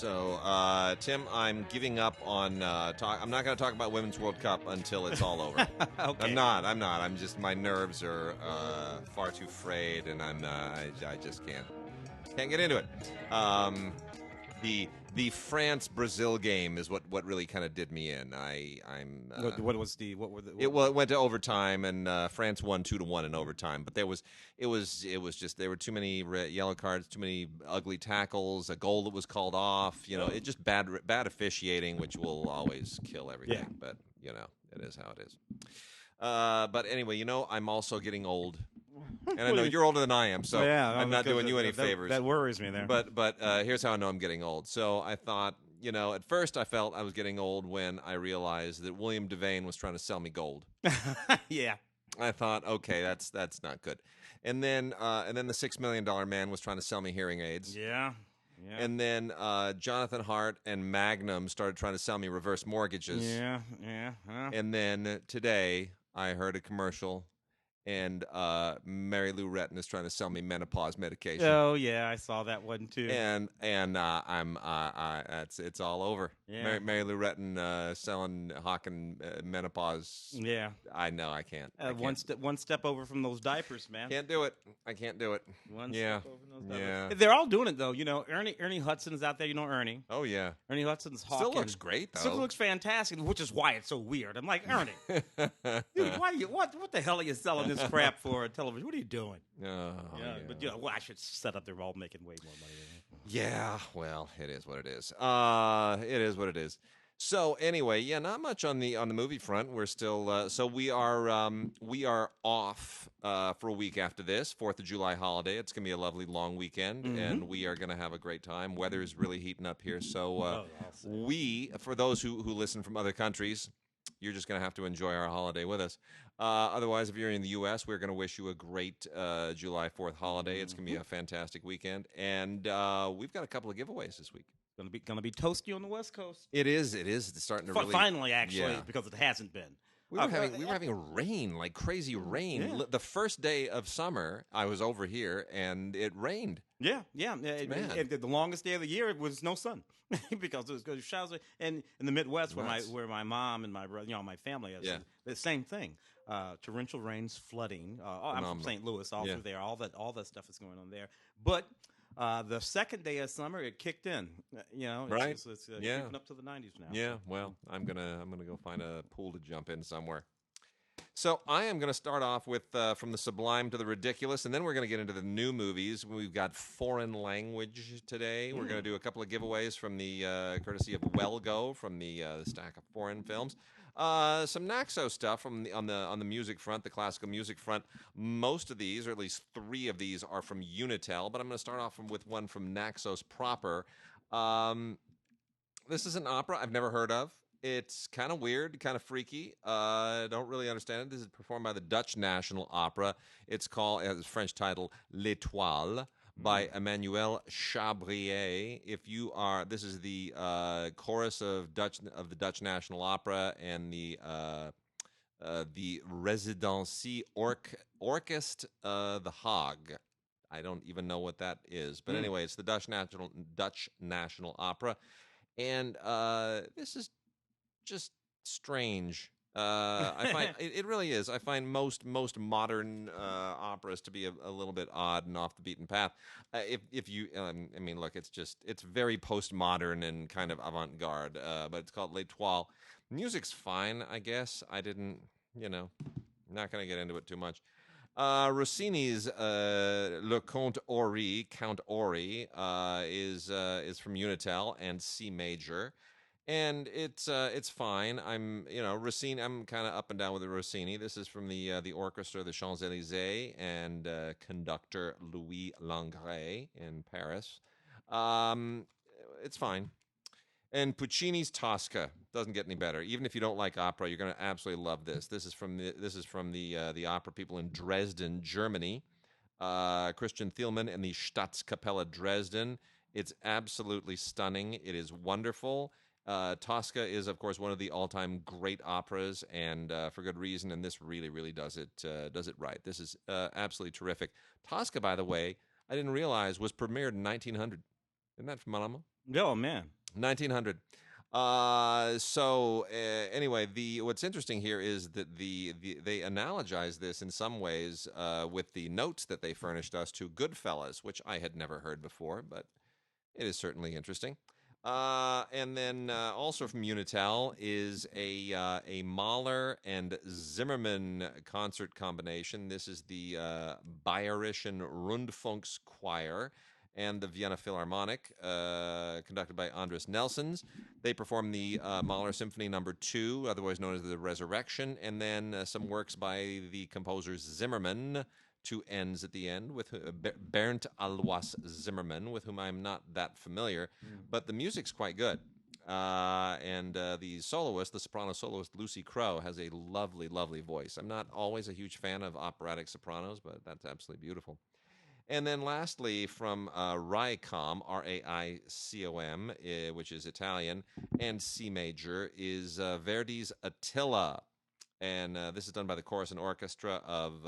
So, Tim, I'm giving up on talk. I'm not going to talk about Women's World Cup until it's all over. Okay. I'm not. I'm just, my nerves are far too frayed, and I just can't get into it. The France-Brazil game is what really kind of did me in. What were the? It went to overtime, and France won 2-1 in overtime. But it was just, there were too many yellow cards, too many ugly tackles, a goal that was called off. It just bad officiating, which will always kill everything. Yeah. But it is how it is. But anyway, I'm also getting old. And I know you're older than I am, so I'm not doing you any favors. That worries me there. But here's how I know I'm getting old. So I thought, at first I felt I was getting old when I realized that William Devane was trying to sell me gold. Yeah. I thought, okay, that's not good. And then the $6 Million Man was trying to sell me hearing aids. Yeah. Yeah. And then Jonathan Hart and Magnum started trying to sell me reverse mortgages. Yeah. Yeah. Huh? And then today I heard a commercial. And Mary Lou Retton is trying to sell me menopause medication. Oh yeah, I saw that one too. And it's all over. Yeah. Mary Lou Retton hawking menopause. Yeah. I know I can't. One step over from those diapers, man. Can't do it. I can't do it. One step over from those diapers. Yeah. They're all doing it though. Ernie Hudson's out there. Ernie. Oh yeah. Ernie Hudson's hawking. Still looks great though. Still looks fantastic, which is why it's so weird. I'm like, Ernie, dude, what the hell are you selling this crap for television? What are you doing? Yeah. But I should set up. They're all making way more money. Yeah, well, it is what it is. It is what it is. So anyway, yeah, not much on the movie front. We're still we are off for a week after this 4th of July holiday. It's gonna be a lovely long weekend, and we are gonna have a great time. Weather is really heating up here, so for those who listen from other countries, you're just going to have to enjoy our holiday with us. Otherwise, if you're in the U.S., we're going to wish you a great July 4th holiday. It's going to be a fantastic weekend, and we've got a couple of giveaways this week. Gonna be toasty on the West Coast. It is. It's starting to really finally, actually, because it hasn't been. We were having rain, like crazy rain. Yeah. The first day of summer, I was over here, and it rained. Yeah. And the longest day of the year, it was no sun because it was showers. And in the Midwest, where my mom and my brother, my family is, the same thing. Torrential rains, flooding. I'm from St. Louis, all through there. All that stuff is going on there. But the second day of summer, it kicked in. Right? It's creeping up to the 90s now. Yeah. Well, I'm gonna go find a pool to jump in somewhere. So I am going to start off with from the sublime to the ridiculous, and then we're going to get into the new movies. We've got foreign language today. We're going to do a couple of giveaways from the courtesy of Wellgo from the stack of foreign films. Some Naxo stuff on the music front, the classical music front. Most of these, or at least 3 of these, are from Unitel, but I'm going to start off with one from Naxos proper. This is an opera I've never heard of. It's kind of weird, kind of freaky. Don't really understand it. This is performed by the Dutch National Opera. It has a French title, L'Étoile, by Emmanuel Chabrier. This is the chorus of the Dutch National Opera and the Residency Orkest The Hague. I don't even know what that is, but anyway, it's the Dutch National Opera, and this is just strange. I find it really is. I find most modern operas to be a little bit odd and off the beaten path. If you, look, it's very postmodern and kind of avant-garde. But it's called L'Étoile. Music's fine, I guess. I didn't, not going to get into it too much. Rossini's Le Count Ori is from Unitel and C major. And it's fine. Rossini. I'm kind of up and down with the Rossini. This is from the orchestra, the Champs-Élysées, and conductor Louis Langret in Paris. It's fine. And Puccini's Tosca doesn't get any better. Even if you don't like opera, you're going to absolutely love this. This is from the opera people in Dresden, Germany. Christian Thielmann and the Staatskapelle Dresden. It's absolutely stunning. It is wonderful. Tosca is, of course, one of the all-time great operas, and for good reason. And this really, really does it right. This is absolutely terrific. Tosca, by the way, I didn't realize was premiered in 1900. Isn't that phenomenal? Oh man, 1900. Anyway, what's interesting here is that they analogize this in some ways with the notes that they furnished us to Goodfellas, which I had never heard before, but it is certainly interesting. And then also from Unitel is a Mahler and Zimmermann concert combination. This is the Bayerischen Rundfunkschoir and the Vienna Philharmonic, conducted by Andres Nelsons. They perform the Mahler Symphony No. 2, otherwise known as the Resurrection, and then some works by the composer Zimmermann, two N's at the end, with Bernd Alois Zimmermann, with whom I'm not that familiar, but the music's quite good. And the soloist, the soprano soloist, Lucy Crowe, has a lovely, lovely voice. I'm not always a huge fan of operatic sopranos, but that's absolutely beautiful. And then lastly, from Raicom, Raicom, which is Italian, and C major, is Verdi's Attila. And this is done by the chorus and orchestra of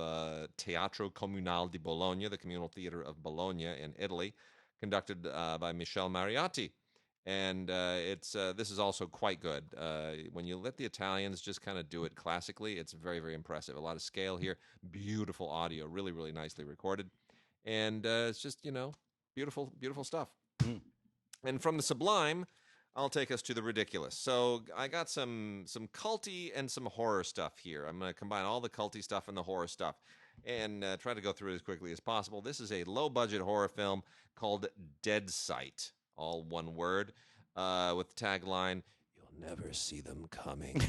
Teatro Comunale di Bologna, the Communal Theater of Bologna in Italy, conducted by Michel Mariotti. And this is also quite good. When you let the Italians just kind of do it classically, it's very, very impressive. A lot of scale here, beautiful audio, really, really nicely recorded. And it's just, beautiful, beautiful stuff. And from the sublime, I'll take us to the ridiculous. So I got some culty and some horror stuff here. I'm going to combine all the culty stuff and the horror stuff and try to go through it as quickly as possible. This is a low-budget horror film called Deadsight, all one word, with the tagline, "You'll never see them coming."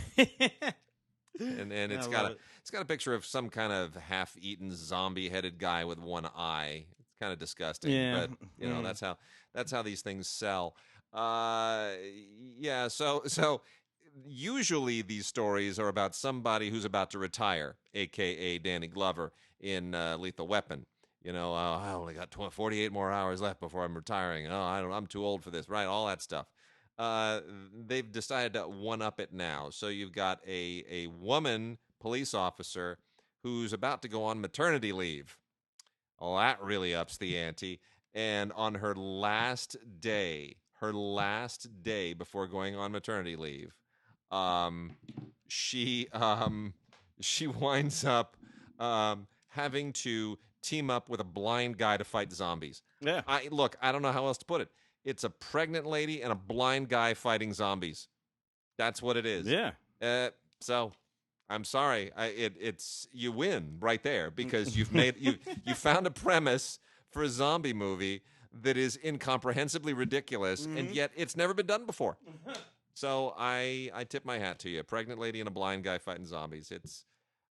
And it's got a picture of some kind of half-eaten zombie-headed guy with one eye. It's kind of disgusting, but that's how these things sell. So usually these stories are about somebody who's about to retire, aka Danny Glover in Lethal Weapon. I only got 48 more hours left before I'm retiring. I'm too old for this, right? All that stuff. They've decided to one-up it now. So you've got a woman police officer who's about to go on maternity leave. Well, that really ups the ante. And on her last day before going on maternity leave, she winds up having to team up with a blind guy to fight zombies. Yeah. I don't know how else to put it. It's a pregnant lady and a blind guy fighting zombies. That's what it is. Yeah. So I'm sorry. It's you win right there because you found a premise for a zombie movie that is incomprehensibly ridiculous, and yet it's never been done before. So I tip my hat to you. A pregnant lady and a blind guy fighting zombies.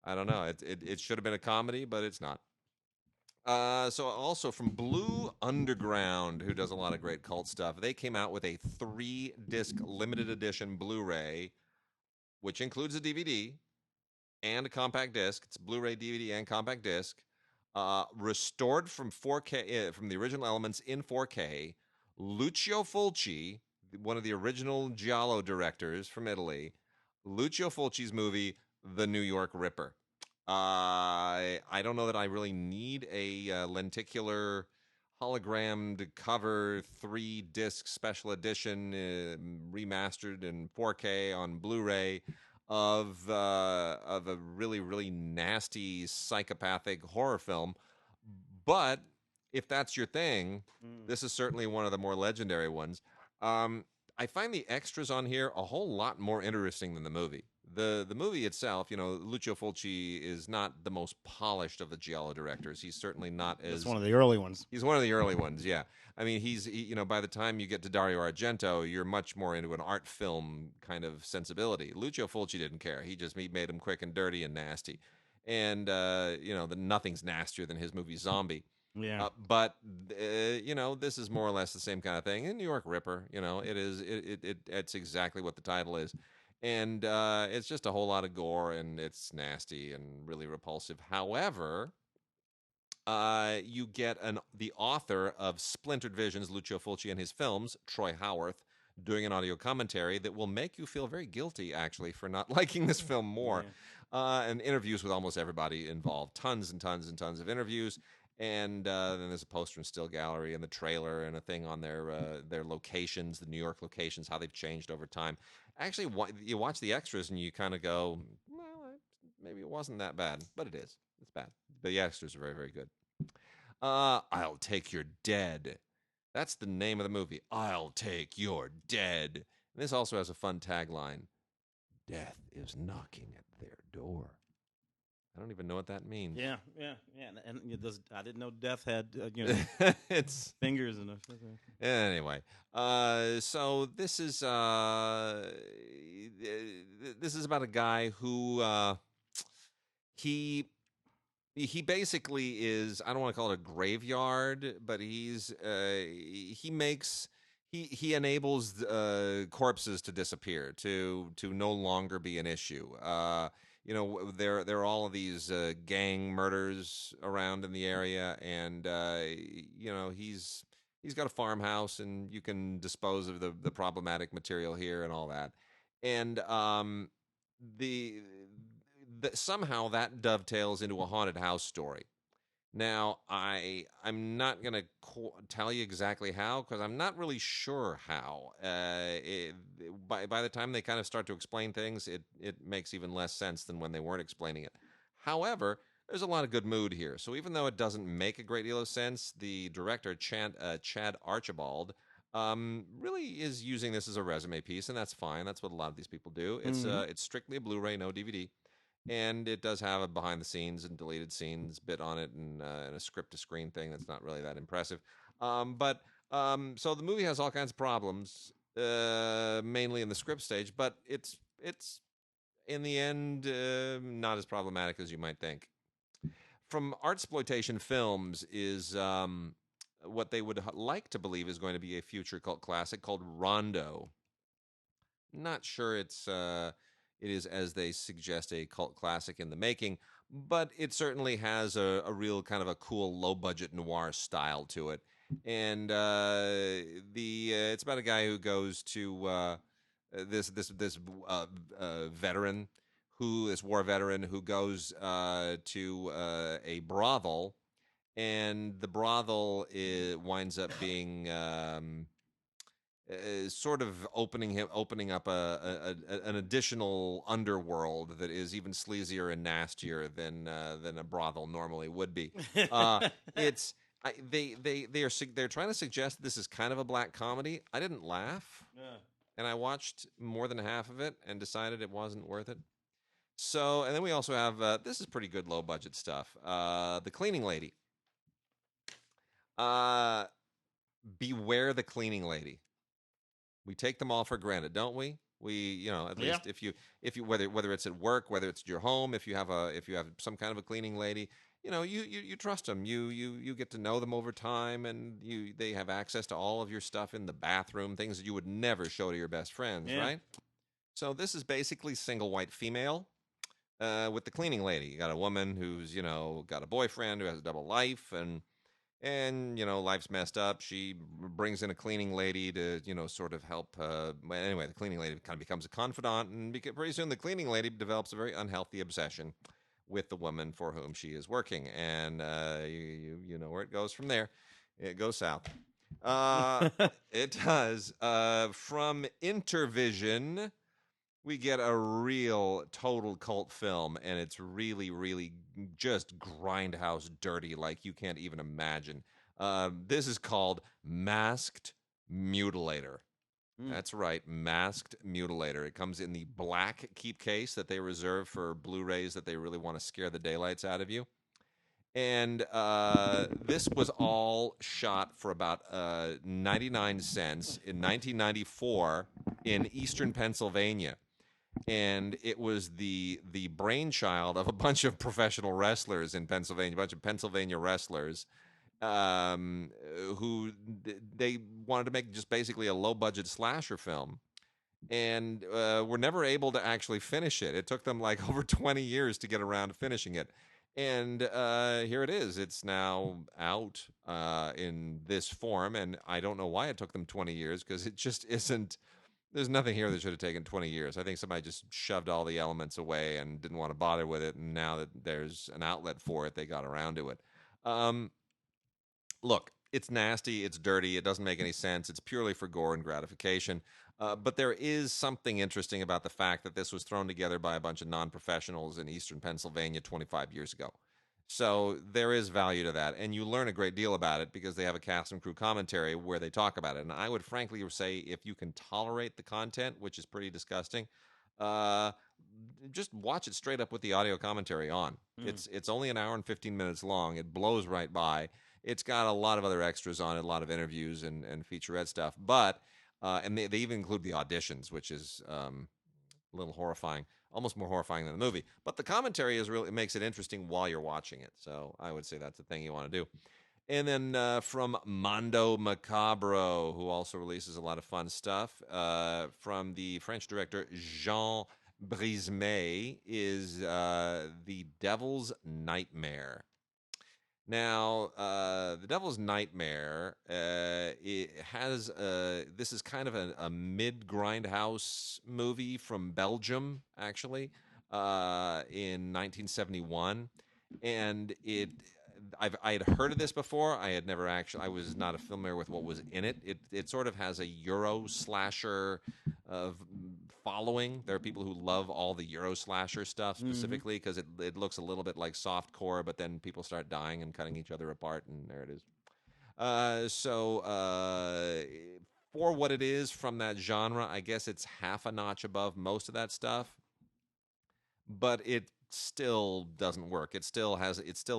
I don't know. It should have been a comedy, but it's not. So also from Blue Underground, who does a lot of great cult stuff, they came out with a 3-disc limited edition Blu-ray, which includes a DVD and a compact disc. It's Blu-ray, DVD, and compact disc. Restored from 4K, from the original elements in 4K. Lucio Fulci, one of the original Giallo directors from Italy, Lucio Fulci's movie, The New York Ripper. I don't know that I really need a lenticular hologrammed cover 3-disc special edition remastered in 4K on Blu-ray of a really, really nasty psychopathic horror film. But if that's your thing, this is certainly one of the more legendary ones. I find the extras on here a whole lot more interesting than the movie. The movie itself, Lucio Fulci is not the most polished of the Giallo directors. He's certainly not as... He's one of the early ones. He's one of the early ones, yeah. I mean, by the time you get to Dario Argento, you're much more into an art film kind of sensibility. Lucio Fulci didn't care. He made him quick and dirty and nasty. And, nothing's nastier than his movie Zombie. Yeah. But this is more or less the same kind of thing. In New York Ripper, it's exactly what the title is. And it's just a whole lot of gore, and it's nasty and really repulsive. However, you get the author of Splintered Visions, Lucio Fulci, and his films, Troy Howarth, doing an audio commentary that will make you feel very guilty, actually, for not liking this film more. Yeah. And interviews with almost everybody involved. Tons and tons and tons of interviews. And then there's a poster and still gallery and the trailer and a thing on their locations, the New York locations, how they've changed over time. Actually, you watch the extras and you kind of go, well, maybe it wasn't that bad, but it is. It's bad. But the extras are very, very good. I'll Take Your Dead. That's the name of the movie. I'll take your dead. And this also has a fun tagline. Death is knocking at their door. I don't even know what that means. Yeah. And I didn't know death had it's fingers and anyway. So this is about a guy who he basically is, I don't want to call it a graveyard, but he enables corpses to disappear, to no longer be an issue. There are all of these gang murders around in the area, and he's got a farmhouse, and you can dispose of the problematic material here and all that, and somehow that dovetails into a haunted house story. Now, I'm not going to tell you exactly how, because I'm not really sure how. By the time they kind of start to explain things, it makes even less sense than when they weren't explaining it. However, there's a lot of good mood here. So even though it doesn't make a great deal of sense, the director, Chad Archibald, really is using this as a resume piece, and that's fine. That's what a lot of these people do. It's strictly a Blu-ray, no DVD. And it does have a behind-the-scenes and deleted scenes bit on it, and a script-to-screen thing that's not really that impressive. So the movie has all kinds of problems, mainly in the script stage, but it's in the end not as problematic as you might think. From Artsploitation Films is what they would like to believe is going to be a future cult classic called Rondo. Not sure it is, as they suggest, a cult classic in the making, but it certainly has a real kind of a cool low-budget noir style to it. And it's about a guy who goes to this war veteran who goes to a brothel, and the brothel winds up being sort of opening up an additional underworld that is even sleazier and nastier than a brothel normally would be. They're trying to suggest this is kind of a black comedy. I didn't laugh, and I watched more than half of it and decided it wasn't worth it. So, and then we also have this is pretty good low budget stuff. The Cleaning Lady. Beware the Cleaning Lady. We take them all for granted, don't we? We, at least if you whether it's at work, whether it's at your home, if you have some kind of a cleaning lady, you trust them. You get to know them over time, and they have access to all of your stuff in the bathroom, things that you would never show to your best friends, right? So this is basically single white female with the cleaning lady. You got a woman who's got a boyfriend who has a double life, and life's messed up. She brings in a cleaning lady to, sort of help. Anyway, the cleaning lady kind of becomes a confidant, and pretty soon the cleaning lady develops a very unhealthy obsession with the woman for whom she is working. And you know where it goes from there. It goes south. It does. From Intervision, we get a real total cult film, and it's really, really just grindhouse dirty like you can't even imagine. This is called Masked Mutilator. That's right, Masked Mutilator. It comes in the black keep case that they reserve for Blu-rays that they really want to scare the daylights out of you. And this was all shot for about 99 cents in 1994 in eastern Pennsylvania. And it was the brainchild of a bunch of professional wrestlers in Pennsylvania, a bunch of Pennsylvania wrestlers who they wanted to make just basically a low-budget slasher film, and were never able to actually finish it. It took them like over 20 years to get around to finishing it. And here it is. It's now out in this form, and I don't know why it took them 20 years, because it just isn't. There's nothing here that should have taken 20 years. I think somebody just shoved all the elements away and didn't want to bother with it, and now that there's an outlet for it, they got around to it. Look, it's nasty, it's dirty, it doesn't make any sense. It's purely for gore and gratification. But there is something interesting about the fact that this was thrown together by a bunch of non-professionals in eastern Pennsylvania 25 years ago. So there is value to that, and you learn a great deal about it because they have a cast and crew commentary where they talk about it. And I would frankly say if you can tolerate the content, which is pretty disgusting, uh, just watch it straight up with the audio commentary on. It's only an hour and 15 minutes long. It blows right by. It's got a lot of other extras on it, a lot of interviews and featurette stuff. But and they even include the auditions, which is a little horrifying, almost more horrifying than the movie. But the commentary is really, it makes it interesting while you're watching it. So I would say that's the thing you want to do. And then from Mondo Macabro, who also releases a lot of fun stuff, from the French director Jean Brismet, is The Devil's Nightmare. Now, The Devil's Nightmare, it has this is kind of a mid-grindhouse movie from Belgium, actually, in 1971, and I had heard of this before. I had never actually. I was not familiar with what was in it. It sort of has a Euro slasher following. There are people who love all the Euro slasher stuff specifically because it looks a little bit like softcore, but then people start dying and cutting each other apart, and there it is. So for what it is from that genre, I guess it's half a notch above most of that stuff, but it still doesn't work. It's still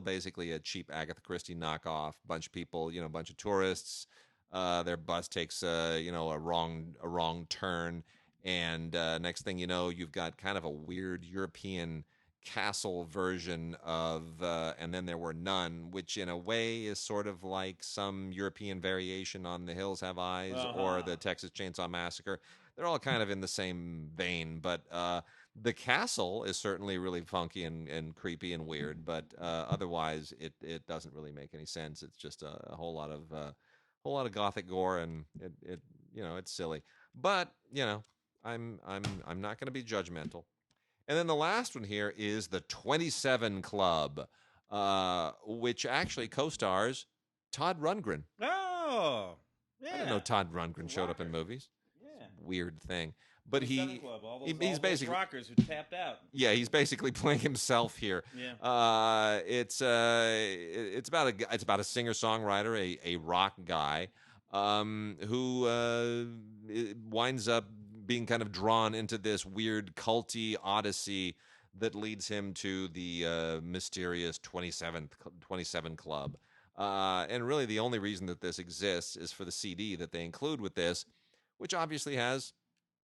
basically a cheap Agatha Christie knockoff. Bunch of people, a bunch of tourists. Their bus takes a wrong turn, and next thing you know, you've got kind of a weird European castle version of And Then There Were None, which in a way is sort of like some European variation on The Hills Have Eyes or the Texas Chainsaw Massacre. They're all kind of in the same vein, but the castle is certainly really funky and creepy and weird, but otherwise it doesn't really make any sense. It's just a whole lot of gothic gore, and it's silly. But I'm not going to be judgmental. And then the last one here is the 27 Club, which actually co-stars Todd Rundgren. Oh, yeah. I didn't know Todd Rundgren showed up in movies. Yeah. Weird thing. But he's basically rockers who tapped out. Yeah, he's basically playing himself here. Yeah. It's about a singer-songwriter, a rock guy, who winds up being kind of drawn into this weird culty odyssey that leads him to the mysterious 27 Club. And really the only reason that this exists is for the CD that they include with this, which obviously has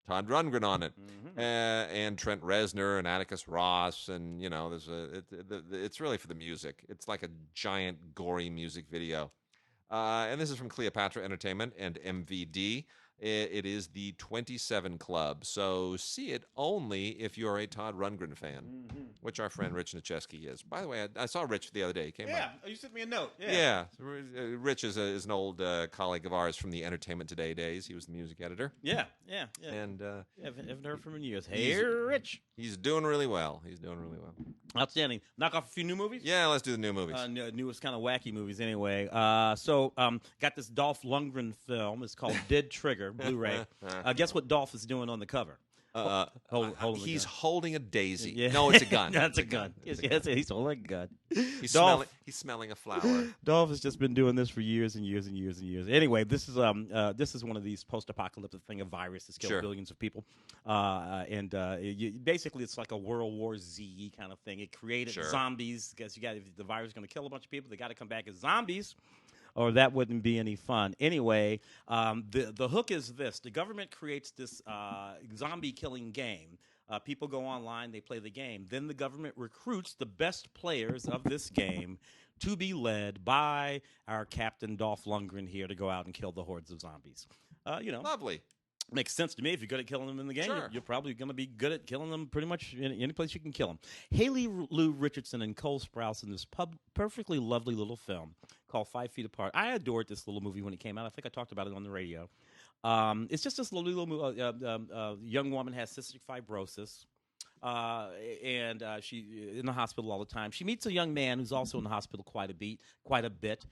Todd Rundgren on it, and Trent Reznor and Atticus Ross, and it's really for the music. It's like a giant gory music video, and this is from Cleopatra Entertainment and MVD. It is the 27 Club, so see it only if you're a Todd Rundgren fan, which our friend Rich Nicheski is. By the way, I saw Rich the other day. He came by. Oh, you sent me a note. Yeah. Rich is an old colleague of ours from the Entertainment Today days. He was the music editor. Yeah. And haven't heard from him in years. Hey, Rich. He's doing really well. Outstanding. Knock off a few new movies? Yeah, let's do the new movies. Newest kind of wacky movies anyway. So got this Dolph Lundgren film. It's called Dead Trigger, Blu-ray. Guess what Dolph is doing on the cover? He's holding a daisy. Yeah. No, it's a gun. That's a gun. Yes, he's holding a gun. He's smelling a flower. Dolph has just been doing this for years and years and years and years. Anyway, this is one of these post-apocalyptic thing, a virus that's killed billions of people, basically it's like a World War Z kind of thing. It created zombies because if the virus is going to kill a bunch of people, they got to come back as zombies, or that wouldn't be any fun. Anyway, the hook is this. The government creates this zombie-killing game. People go online, they play the game. Then the government recruits the best players of this game to be led by our Captain Dolph Lundgren here to go out and kill the hordes of zombies. Lovely. Makes sense to me. If you're good at killing them in the game, Sure. you're probably going to be good at killing them pretty much in any place you can kill them. Haley Lou Richardson and Cole Sprouse in this perfectly lovely little film called 5 Feet Apart. I adored this little movie when it came out. I think I talked about it on the radio. It's just this little young woman has cystic fibrosis, and she's in the hospital all the time. She meets a young man who's also in the hospital quite a bit.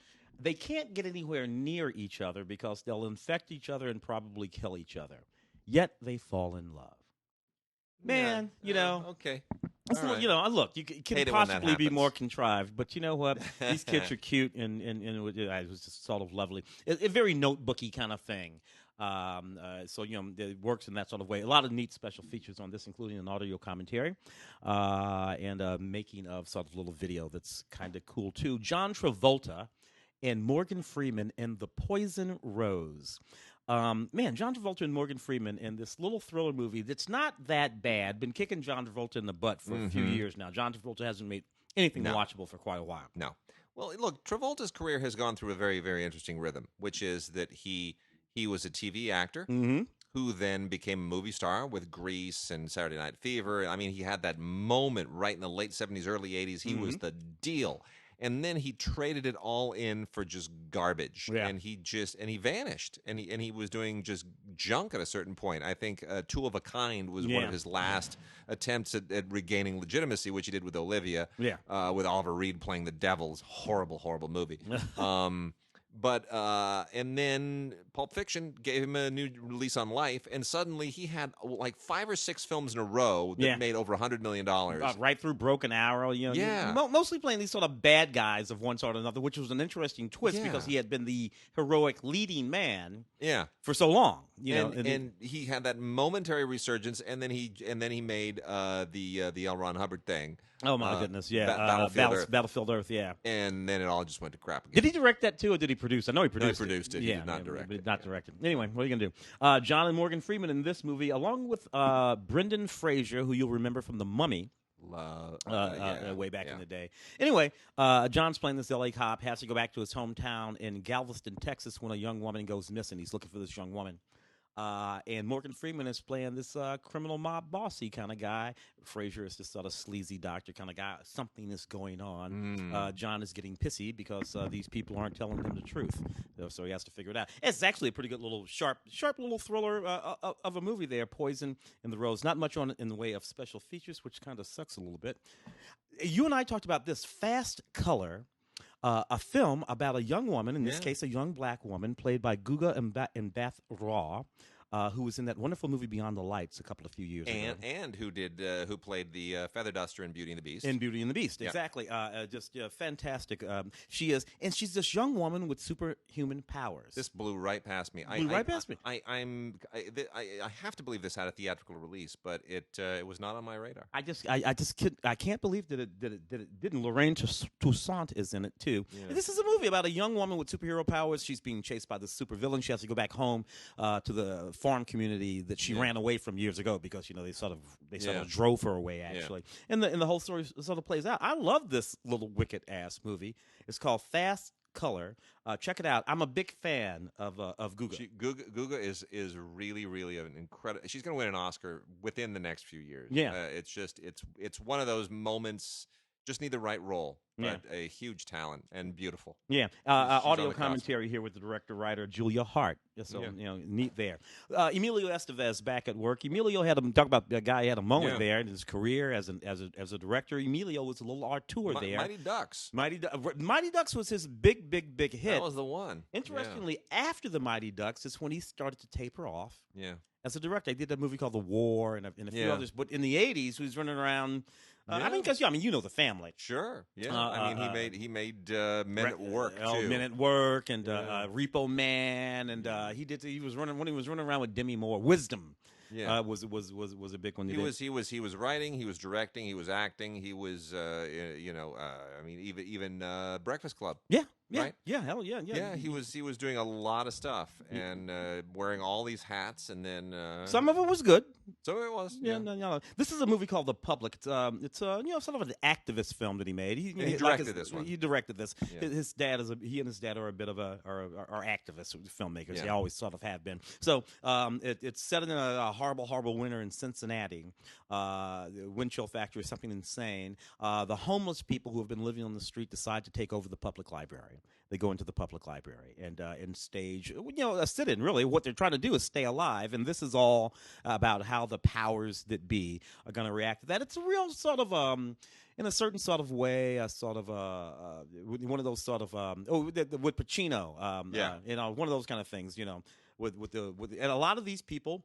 They can't get anywhere near each other because they'll infect each other and probably kill each other. Yet they fall in love. Man, okay. Look, you can possibly be more contrived, but you know what? These kids are cute, and it was just sort of lovely. A very notebooky kind of thing. So it works in that sort of way. A lot of neat special features on this, including an audio commentary and a making of sort of little video that's kind of cool too. John Travolta and Morgan Freeman in The Poison Rose. John Travolta and Morgan Freeman in this little thriller movie that's not that bad. Been kicking John Travolta in the butt for a few years now. John Travolta hasn't made anything watchable for quite a while. No. Well, look, Travolta's career has gone through a very, very interesting rhythm, which is that he was a TV actor who then became a movie star with Grease and Saturday Night Fever. I mean, he had that moment right in the late 70s, early 80s. He was the deal. And then he traded it all in for just garbage, and he vanished, and he was doing just junk at a certain point. I think Two of a Kind was one of his last attempts at regaining legitimacy, which he did with Olivia, with Oliver Reed playing the devil. Horrible, horrible movie. But and then Pulp Fiction gave him a new release on life, and suddenly he had like 5 or 6 films in a row that made over $100 million. Right through Broken Arrow, mostly playing these sort of bad guys of one sort or another, which was an interesting twist because he had been the heroic leading man for so long. And he had that momentary resurgence, and then he made the L. Ron Hubbard thing. Oh my goodness! Battlefield Earth. Yeah. And then it all just went to crap again. Did he direct that too, or did he produce? I know he produced. No, he produced it. He did not direct it. Not directed. Anyway, what are you gonna do? John and Morgan Freeman in this movie, along with Brendan Fraser, who you'll remember from The Mummy. Way back in the day. Anyway, John's playing this LA cop, has to go back to his hometown in Galveston, Texas, when a young woman goes missing. He's looking for this young woman. And Morgan Freeman is playing this criminal mob bossy kind of guy. Fraser is this sort of sleazy doctor kind of guy. Something is going on. John is getting pissy because these people aren't telling him the truth. So he has to figure it out. It's actually a pretty good little sharp little thriller of a movie there, Poison in the Rose. Not much on it in the way of special features, which kind of sucks a little bit. You and I talked about this Fast Color. A film about a young woman, in this case a young black woman, played by Guga Mbatha-Raw, who was in that wonderful movie Beyond the Lights a few years ago. And who played the feather duster in Beauty and the Beast. In Beauty and the Beast, exactly. Just fantastic. She's this young woman with superhuman powers. This blew right past me. I have to believe this had a theatrical release, but it was not on my radar. I can't believe that it didn't. Lorraine Toussaint is in it too. Yeah. This is a movie about a young woman with superhero powers. She's being chased by the supervillain. She has to go back home to the farm community that she ran away from years ago because they sort of drove her away actually. And the whole story sort of plays out. I love this little wicked ass movie. It's called Fast Color. Check it out. I'm a big fan of Guga. Guga is really, really an incredible. She's going to win an Oscar within the next few years. Yeah, it's one of those moments. Just need the right role, but a huge talent and beautiful. Yeah, audio commentary here with the director-writer Julia Hart. So neat there. Emilio Estevez back at work. Emilio talk about the guy had a moment there in his career as a director. Emilio was a little auteur there. Mighty Ducks. Mighty Ducks was his big hit. That was the one. Interestingly, after the Mighty Ducks, it's when he started to taper off. Yeah. As a director, I did that movie called The War and a few others. But in the '80s, he was running around. Because you know the family. Sure. Yeah. He made Men at Work too. Men at Work and Repo Man, and he was running around with Demi Moore. Wisdom. Yeah, was a big one. He was writing, he was directing, he was acting, he was even Breakfast Club. Yeah. Right? Yeah, hell yeah. Yeah, he was doing a lot of stuff and wearing all these hats, and then some of it was good. So it was. Yeah. No. This is a movie called The Public. It's sort of an activist film that he made. He directed this one. He directed this. Yeah. His dad he and his dad are a bit of are activist filmmakers. Yeah. They always sort of have been. So it's set in a horrible winter in Cincinnati. The wind chill factor is something insane. The homeless people who have been living on the street decide to take over the public library. they go into the public library and stage, a sit-in. Really, what they're trying to do is stay alive, and this is all about how the powers that be are going to react to that. It's a real sort of in a certain sort of way, a sort of one of those sort of with Pacino, one of those kind of things, with and a lot of these people,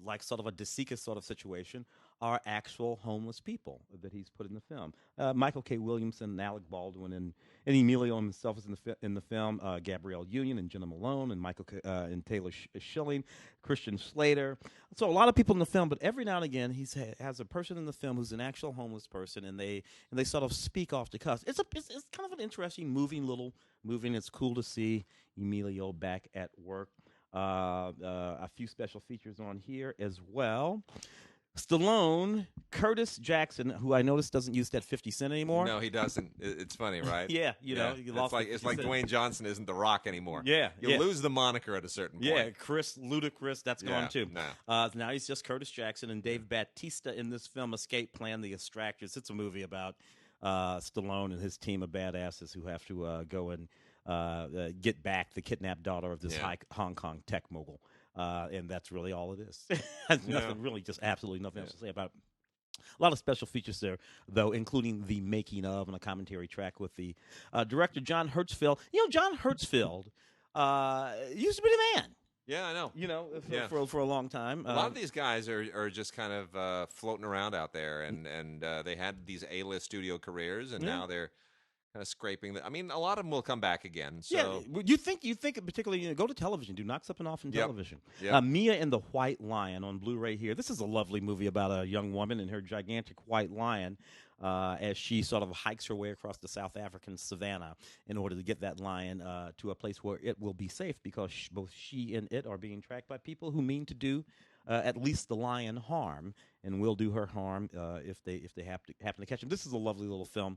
like sort of a De Sica sort of situation, are actual homeless people that he's put in the film. Michael K. Williamson and Alec Baldwin and Emilio himself is in the film. Gabrielle Union and Jenna Malone and and Taylor Schilling, Christian Slater. So a lot of people in the film, but every now and again he has a person in the film who's an actual homeless person, and they sort of speak off the cuff. It's kind of an interesting, moving. It's cool to see Emilio back at work. A few special features on here as well. Stallone, Curtis Jackson, who I noticed doesn't use that 50 Cent anymore. No, he doesn't. It's funny, right? Yeah, know, you lost it's like Dwayne Johnson isn't The Rock anymore. Yeah, you lose the moniker at a certain point. Yeah, Chris Ludacris, that's gone too. No. Now he's just Curtis Jackson, and Dave Bautista in this film, Escape Plan: The Extractors. It's a movie about Stallone and his team of badasses who have to go and get back the kidnapped daughter of this Hong Kong tech mogul. And that's really all it is. Just absolutely nothing else to say about it. A lot of special features there, though, including the making of and a commentary track with the director, John Hertzfeld. John Hertzfeld used to be the man. Yeah, I know. For a long time. A lot of these guys are just kind of floating around out there, and they had these A-list studio careers, and now they're kind of scraping. A lot of them will come back again. So you think particularly go to television, do knock something off in television. Yep. Mia and the White Lion on Blu-ray here. This is a lovely movie about a young woman and her gigantic white lion as she sort of hikes her way across the South African savannah in order to get that lion to a place where it will be safe, because both she and it are being tracked by people who mean to do at least the lion harm, and will do her harm if they happen to catch him. This is a lovely little film.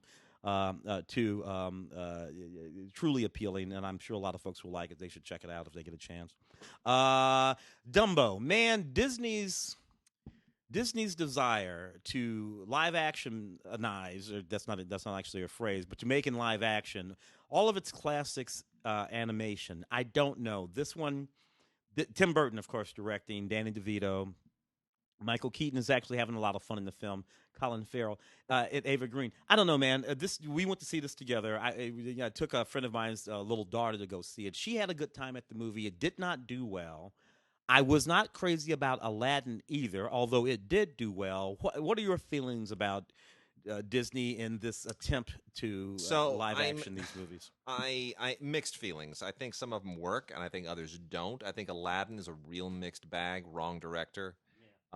Truly appealing, and I'm sure a lot of folks will like it. They should check it out if they get a chance. Dumbo, man, Disney's desire to live actionize, or that's not actually a phrase, but to make in live action all of its classics animation. I don't know. This one, Tim Burton, of course, directing, Danny DeVito. Michael Keaton is actually having a lot of fun in the film. Colin Farrell, Ava Green. I don't know, man. We went to see this together. I took a friend of mine's little daughter to go see it. She had a good time at the movie. It did not do well. I was not crazy about Aladdin either, although it did do well. What are your feelings about Disney in this attempt to live action these movies? I mixed feelings. I think some of them work, and I think others don't. I think Aladdin is a real mixed bag. Wrong director.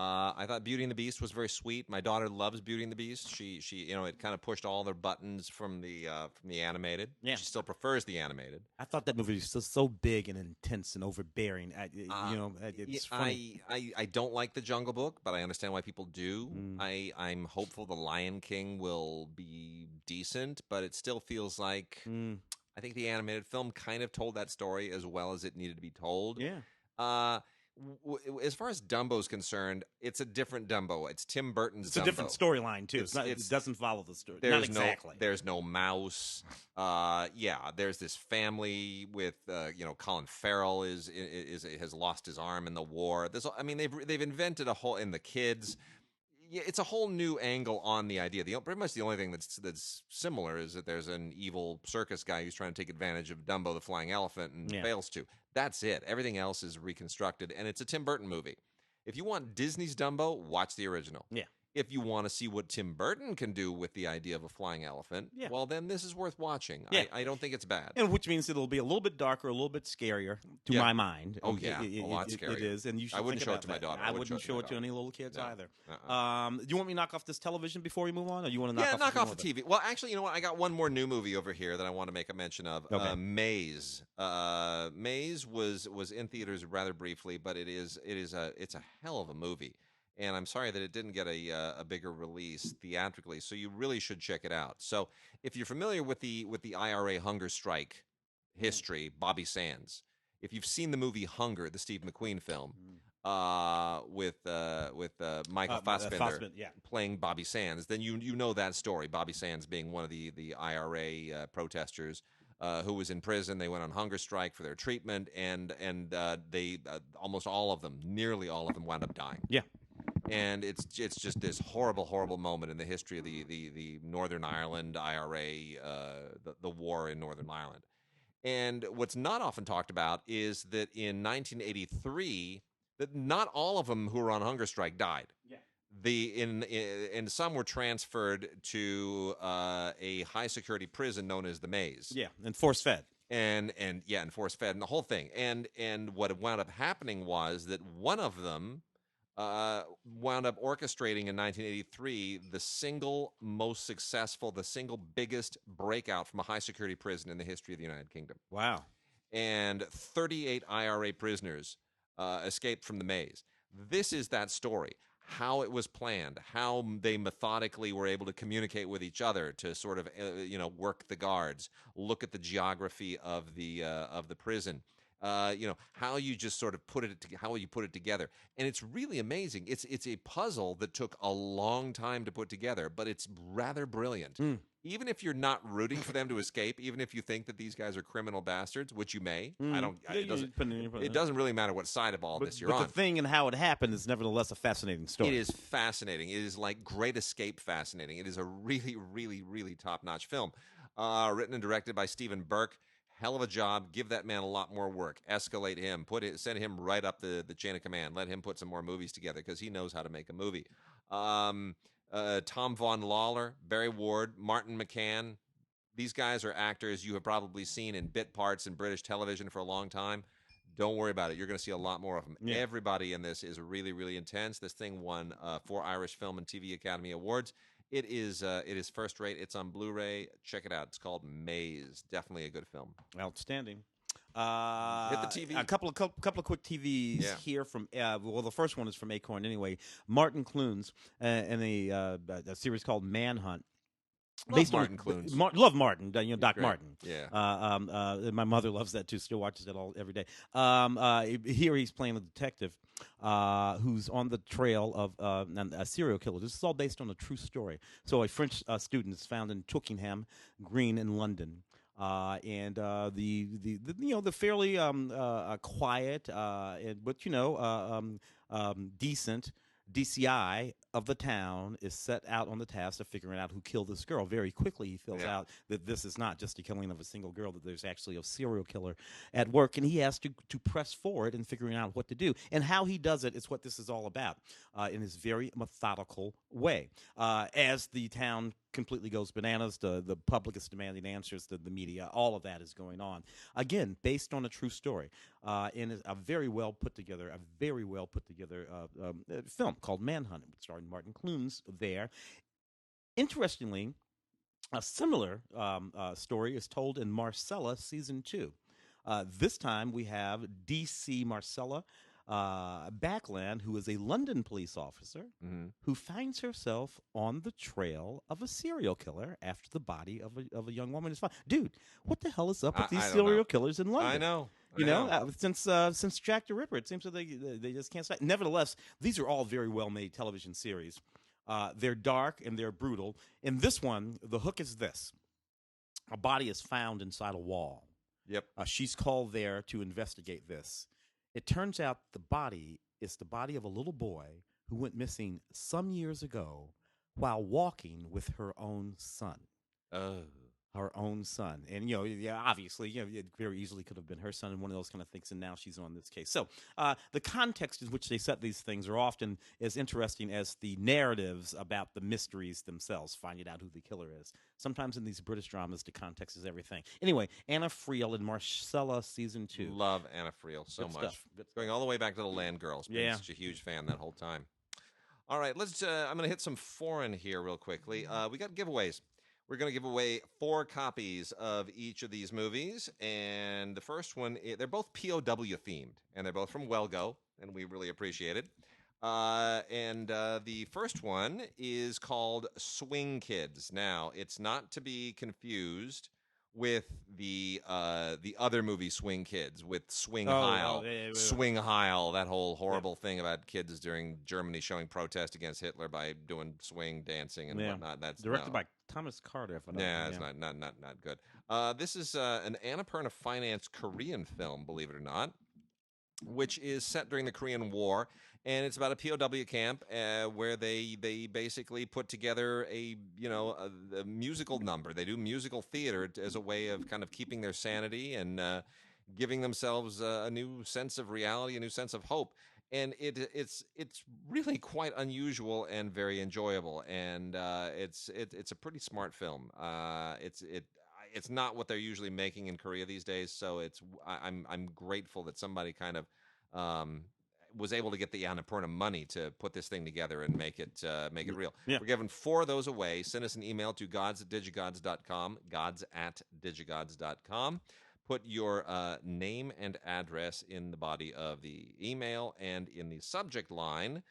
I thought Beauty and the Beast was very sweet. My daughter loves Beauty and the Beast. She it kind of pushed all their buttons from the animated. Yeah. She still prefers the animated. I thought that movie was so big and intense and overbearing. It's funny. I don't like the Jungle Book, but I understand why people do. I'm hopeful the Lion King will be decent, but it still feels like I think the animated film kind of told that story as well as it needed to be told. Yeah. As far as Dumbo's concerned, it's a different Dumbo. It's Tim Burton's Dumbo. It's a different storyline, too. It doesn't follow the story. Not exactly. There's no mouse. There's this family with, Colin Farrell has lost his arm in the war. They've invented a whole, and the kids. Yeah, it's a whole new angle on the idea. Pretty much the only thing that's similar is that there's an evil circus guy who's trying to take advantage of Dumbo the flying elephant and fails to. That's it. Everything else is reconstructed, and it's a Tim Burton movie. If you want Disney's Dumbo, watch the original. Yeah. If you want to see what Tim Burton can do with the idea of a flying elephant, well, then this is worth watching. Yeah. I don't think it's bad. And which means it'll be a little bit darker, a little bit scarier to my mind. Oh, yeah. A lot scarier. It is. And you should I wouldn't show it to my daughter. I wouldn't show it to any little kids either. Do you want me to knock off this television before we move on? Or you want to knock off the TV? Well, actually, you know what? I got one more new movie over here that I want to make a mention of. Okay. Maze. Maze was in theaters rather briefly, but it's a hell of a movie. And I'm sorry that it didn't get a bigger release theatrically, so you really should check it out. So if you're familiar with the IRA hunger strike history, Bobby Sands, if you've seen the movie Hunger, the Steve McQueen film, with Michael Fassbender playing Bobby Sands, then you know that story, Bobby Sands being one of the IRA protesters. who was in prison. They went on hunger strike for their treatment, and they almost all of them, nearly all of them, wound up dying. Yeah. And it's just this horrible moment in the history of the Northern Ireland IRA, the war in Northern Ireland. And what's not often talked about is that in 1983, that not all of them who were on hunger strike died. Yeah. And some were transferred to a high security prison known as the Maze. Yeah, and force fed. And force fed and the whole thing. And what wound up happening was that one of them wound up orchestrating in 1983 the single most successful, the single biggest breakout from a high security prison in the history of the United Kingdom. Wow. And 38 IRA prisoners escaped from the Maze. This is that story. How it was planned, how they methodically were able to communicate with each other to sort of work the guards, look at the geography of the prison. How you just sort of put it together. And it's really amazing. It's a puzzle that took a long time to put together, but it's rather brilliant. Mm. Even if you're not rooting for them to escape, even if you think that these guys are criminal bastards, which you may, it doesn't really matter what side of all this you're on. But the thing and how it happened is nevertheless a fascinating story. It is fascinating. It is like Great Escape fascinating. It is a really, really, really top-notch film. Written and directed by Stephen Burke. Hell of a job. Give that man a lot more work. Escalate him. Send him right up the chain of command. Let him put some more movies together because he knows how to make a movie. Tom Vaughan Lawler, Barry Ward, Martin McCann. These guys are actors you have probably seen in bit parts in British television for a long time. Don't worry about it. You're going to see a lot more of them. Yeah. Everybody in this is really, really intense. This thing won 4 Irish Film and TV Academy Awards. It is first rate. It's on Blu-ray. Check it out. It's called Maze. Definitely a good film. Outstanding. Hit the TV. A couple of quick TVs here from. The first one is from Acorn anyway. Martin Clunes in a series called Manhunt. Love Martin Clunes. Love Martin, Doc great. Martin. Yeah. My mother loves that too. Still watches it every day. Here he's playing a detective who's on the trail of a serial killer. This is all based on a true story. So a French student is found in Twickenham Green in London. And the fairly quiet but decent DCI of the town is set out on the task of figuring out who killed this girl. Very quickly, he fills out that this is not just a killing of a single girl, that there's actually a serial killer at work, and he has to press forward in figuring out what to do. And how he does it is what this is all about, in his very methodical way. As the town completely goes bananas, the public is demanding answers, the media, all of that is going on. Again, based on a true story, and a very well put together film called Manhunt, starring Martin Clunes there. Interestingly, a similar story is told in Marcella Season 2. This time we have DC Marcella Backland, who is a London police officer who finds herself on the trail of a serial killer after the body of a young woman is found. Dude, what the hell is up with these serial killers in London? I know. Since Jack the Ripper, it seems that they just can't stop. Nevertheless, these are all very well-made television series. They're dark and they're brutal. In this one, the hook is this. A body is found inside a wall. Yep. She's called there to investigate this. It turns out the body is the body of a little boy who went missing some years ago while walking with her own son. Oh. Her own son. And, obviously, it very easily could have been her son and one of those kind of things, and now she's on this case. So the context in which they set these things are often as interesting as the narratives about the mysteries themselves, finding out who the killer is. Sometimes in these British dramas, the context is everything. Anyway, Anna Friel in Marcella Season 2. Love Anna Friel so Good much. Stuff. Going all the way back to the Land Girls. Been such a huge fan that whole time. All right, let's. I'm going to hit some foreign here real quickly. We got giveaways. We're going to give away 4 copies of each of these movies, and the first one, they're both POW themed, and they're both from Wellgo, and we really appreciate it. The first one is called Swing Kids. Now, it's not to be confused with the other movie Swing Kids with Swing Heil, Swing Heil, that whole horrible thing about kids during Germany showing protest against Hitler by doing swing dancing and whatnot. That's directed by Thomas Carter. It's not good. This is an Annapurna Finance Korean film, believe it or not, which is set during the Korean War, and it's about a POW camp where they basically put together a musical number. They do musical theater as a way of kind of keeping their sanity and giving themselves a new sense of reality, a new sense of hope. And it's really quite unusual and very enjoyable, and it's a pretty smart film. It's not what they're usually making in Korea these days, so I'm grateful that somebody kind of was able to get the Annapurna money to put this thing together and make it real. Yeah. We're giving 4 of those away. Send us an email to gods@digigods.com, gods@digigods.com. Put your name and address in the body of the email, and in the subject line,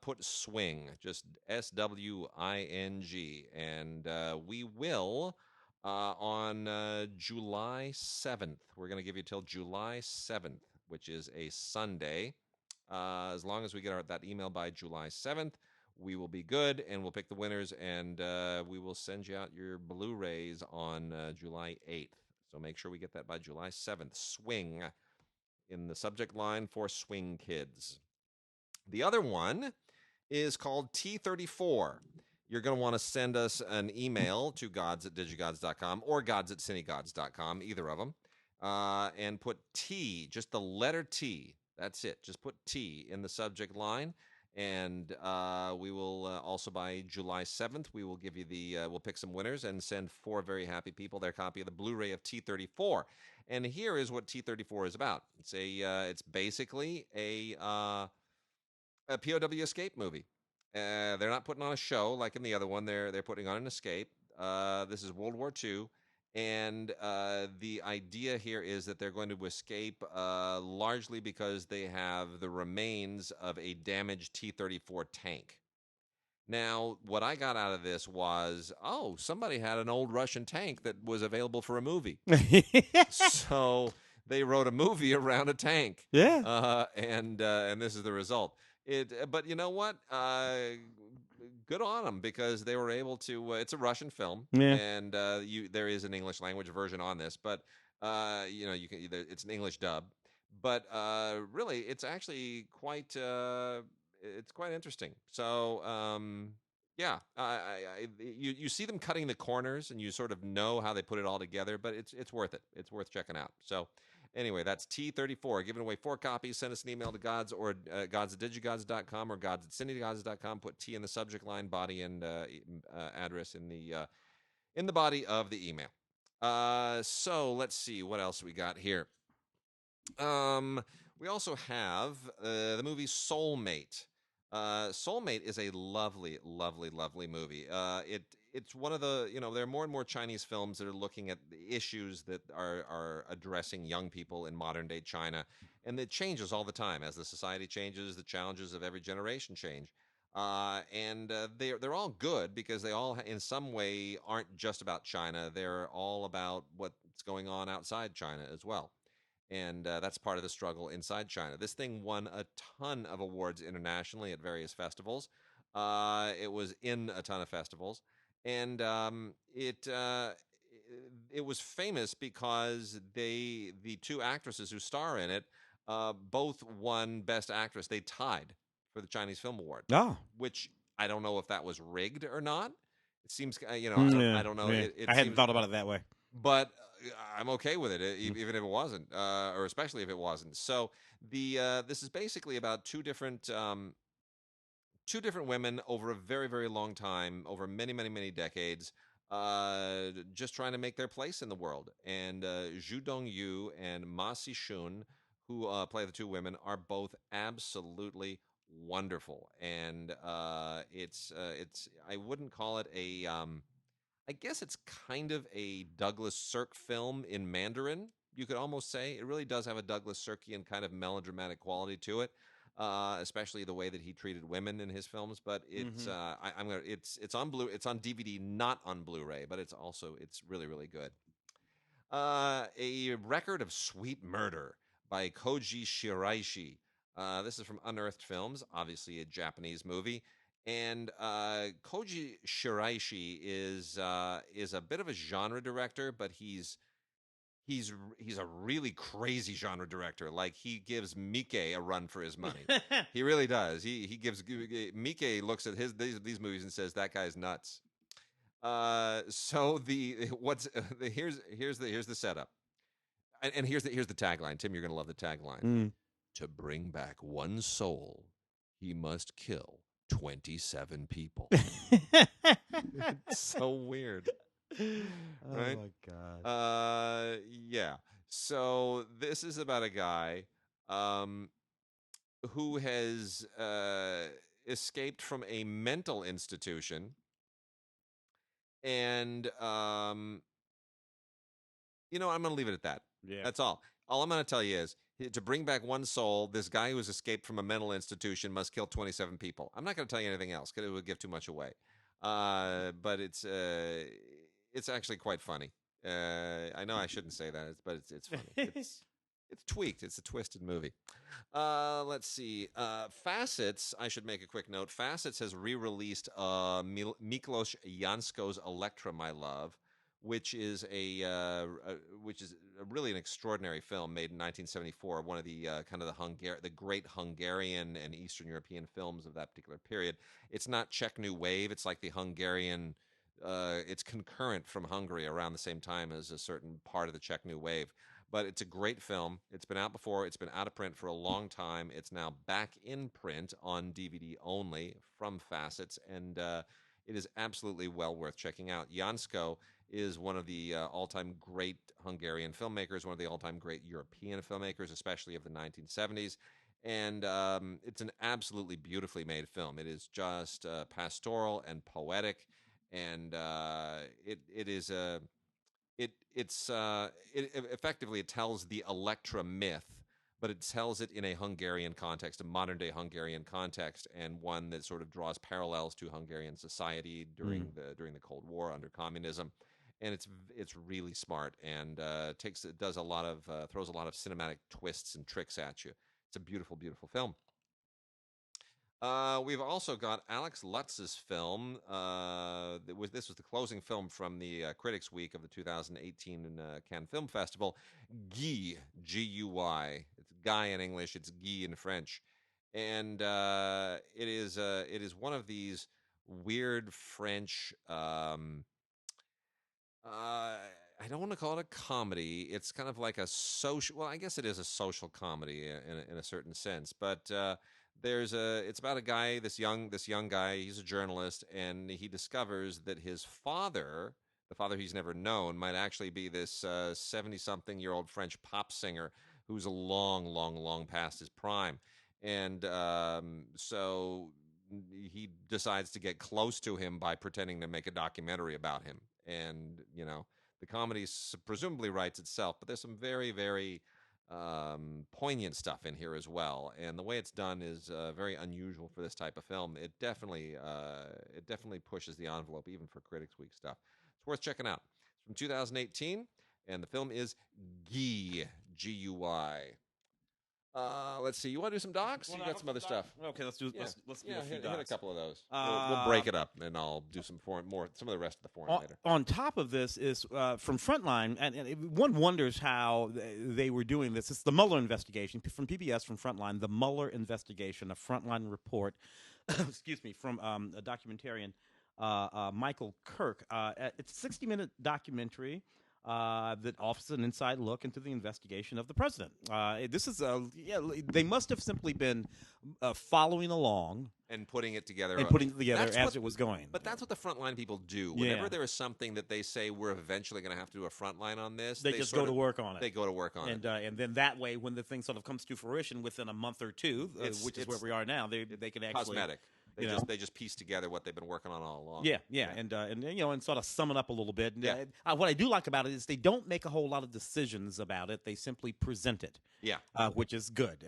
put swing, just SWING, and we will on July 7th. We're going to give you till July 7th, which is a Sunday. As long as we get that email by July 7th, we will be good, and we'll pick the winners, and we will send you out your Blu-rays on July 8th. So make sure we get that by July 7th. Swing in the subject line for Swing Kids. The other one is called T34. You're going to want to send us an email to gods@digigods.com or gods@cinegods.com, either of them, and put T, just the letter T. That's it. Just put T in the subject line. And we will also by July 7th, we will give you we'll pick some winners and send 4 very happy people their copy of the Blu-ray of T34. And here is what T34 is about. It's basically a POW escape movie. They're not putting on a show like in the other one. They're putting on an escape. This is World War II. And the idea here is that they're going to escape largely because they have the remains of a damaged T-34 tank. Now, what I got out of this was, somebody had an old Russian tank that was available for a movie. So they wrote a movie around a tank. Yeah. And this is the result. But you know what? Good on them, because they were able to. It's a Russian film, and there is an English language version on this, but it's an English dub. But really, it's actually quite interesting. So you see them cutting the corners, and you sort of know how they put it all together. But it's worth it. It's worth checking out. So. Anyway, that's T34. Giving away 4 copies. Send us an email to gods or gods@digigods.com or gods@cinegods.com. Put T in the subject line, body, and address in the body of the email. So let's see what else we got here. We also have the movie Soulmate. Soulmate is a lovely, lovely, lovely movie. It's one of the, there are more and more Chinese films that are looking at the issues that are addressing young people in modern day China. And it changes all the time. As the society changes, the challenges of every generation change. And they're all good because they all, in some way, aren't just about China. They're all about what's going on outside China as well. And that's part of the struggle inside China. This thing won a ton of awards internationally at various festivals. It was in a ton of festivals. And it was famous because the 2 actresses who star in it both won Best Actress. They tied for the Chinese Film Award. Which I don't know if that was rigged or not. It seems, I don't know. Yeah. I hadn't thought about it that way. But I'm okay with it, even if it wasn't, or especially if it wasn't. So this is basically about two different women over a very, very long time, over many, many, many decades, just trying to make their place in the world. And Zhu Dongyu and Ma Xishun, who play the 2 women, are both absolutely wonderful. And it's I wouldn't call it a I guess it's kind of a Douglas Sirk film in Mandarin, you could almost say. It really does have a Douglas Sirkian kind of melodramatic quality to it, especially the way that he treated women in his films. But it's it's on DVD, not on Blu-ray, but it's really, really good. A Record of Sweet Murder by Koji Shiraishi. This is from Unearthed Films, obviously a Japanese movie. And Koji Shiraishi is a bit of a genre director, but he's a really crazy genre director. Like, he gives Mike a run for his money. He really does. He gives Mike looks at these movies and says, that guy's nuts. So here's the setup, and here's the tagline. Tim, you're gonna love the tagline. To bring back one soul, he must kill 27 people. It's so weird. Right? Oh my god. Yeah. So this is about a guy who has escaped from a mental institution, and I'm going to leave it at that. Yeah. That's all. All I'm going to tell you is, to bring back one soul, this guy who has escaped from a mental institution must kill 27 people. I'm not going to tell you anything else because it would give too much away. But it's actually quite funny. I know I shouldn't say that, but it's funny. It's tweaked. It's a twisted movie. Let's see. Facets, I should make a quick note. Facets has re-released Miklos Jansko's Electra, My Love, which is really an extraordinary film made in 1974. One of the kind of the great Hungarian and Eastern European films of that particular period. It's not Czech New Wave. It's like the Hungarian. It's concurrent from Hungary around the same time as a certain part of the Czech New Wave. But it's a great film. It's been out before. It's been out of print for a long time. It's now back in print on DVD only from Facets, and it is absolutely well worth checking out. Jansko is one of the all-time great Hungarian filmmakers, one of the all-time great European filmmakers, especially of the 1970s. And it's an absolutely beautifully made film. It is just pastoral and poetic, and it effectively tells the Electra myth, but it tells it in a Hungarian context, a modern-day Hungarian context, and one that sort of draws parallels to Hungarian society during the Cold War under communism. And it's really smart, and throws a lot of cinematic twists and tricks at you. It's a beautiful, beautiful film. We've also got Alex Lutz's film. This was the closing film from the Critics Week of the 2018 Cannes Film Festival. Guy, G-U-Y. It's Guy in English. It's Guy in French, and it is one of these weird French. I don't want to call it a comedy. It's kind of like a social. Well, I guess it is a social comedy in a certain sense, but. It's about a guy, this young guy. He's a journalist, and he discovers that his father, the father he's never known, might actually be this 70-something-year-old French pop singer who's long past his prime. And so he decides to get close to him by pretending to make a documentary about him. And, the comedy presumably writes itself, but there's some very, very poignant stuff in here as well, and the way it's done is very unusual for this type of film. It definitely pushes the envelope even for Critics Week stuff. It's worth checking out. It's from 2018, and the film is Guy, G-U-Y. Let's see. You want to do some docs? You got some other stuff. Okay, let's do a few hit docs. A couple of those. We'll break it up, and I'll do some of the rest of the foreign later. On top of this is from Frontline, and one wonders how they were doing this. It's the Mueller investigation from PBS, from Frontline, the Mueller investigation, a Frontline report. Excuse me, from a documentarian, Michael Kirk. It's a 60-minute documentary that offers an inside look into the investigation of the president. This is they must have simply been following along and putting it together as it was going. But that's what the Frontline people do. Whenever there is something that they say we're eventually going to have to do a Frontline on this, they just go to work on it. They go to work on it, and then that way, when the thing sort of comes to fruition within a month or two, which is where we are now, they can actually cosmetic. They just piece together what they've been working on all along. Yeah. And sort of sum it up a little bit. What I do like about it is they don't make a whole lot of decisions about it. They simply present it. Yeah, which is good.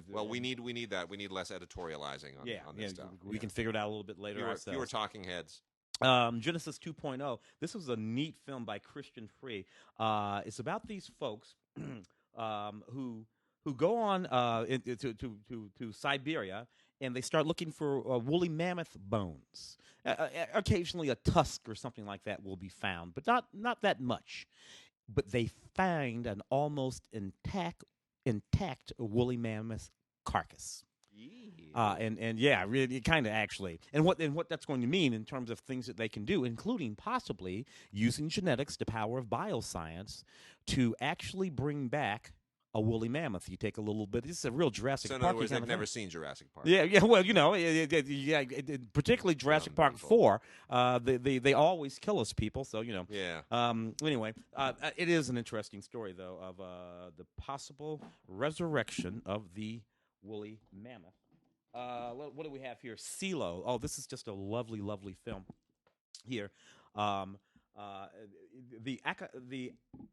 Well, we need that. We need less editorializing on this stuff. We can figure it out a little bit later ourselves. Fewer talking heads. Genesis 2.0. This was a neat film by Christian Free. It's about these folks who go on to Siberia, and they start looking for woolly mammoth bones. Occasionally, a tusk or something like that will be found, but not that much. But they find an almost intact woolly mammoth carcass. And yeah, really, kind of actually, and what that's going to mean in terms of things that they can do, including possibly using genetics, the power of bioscience, to actually bring back a woolly mammoth. You take a little bit. This is a real Jurassic Park. So in other words, they've never seen Jurassic Park. Yeah. Well, particularly Jurassic Park 4. They always kill us people. So Yeah. Anyway, it is an interesting story though of the possible resurrection of the woolly mammoth. What do we have here? Cielo. Oh, this is just a lovely, lovely film here. The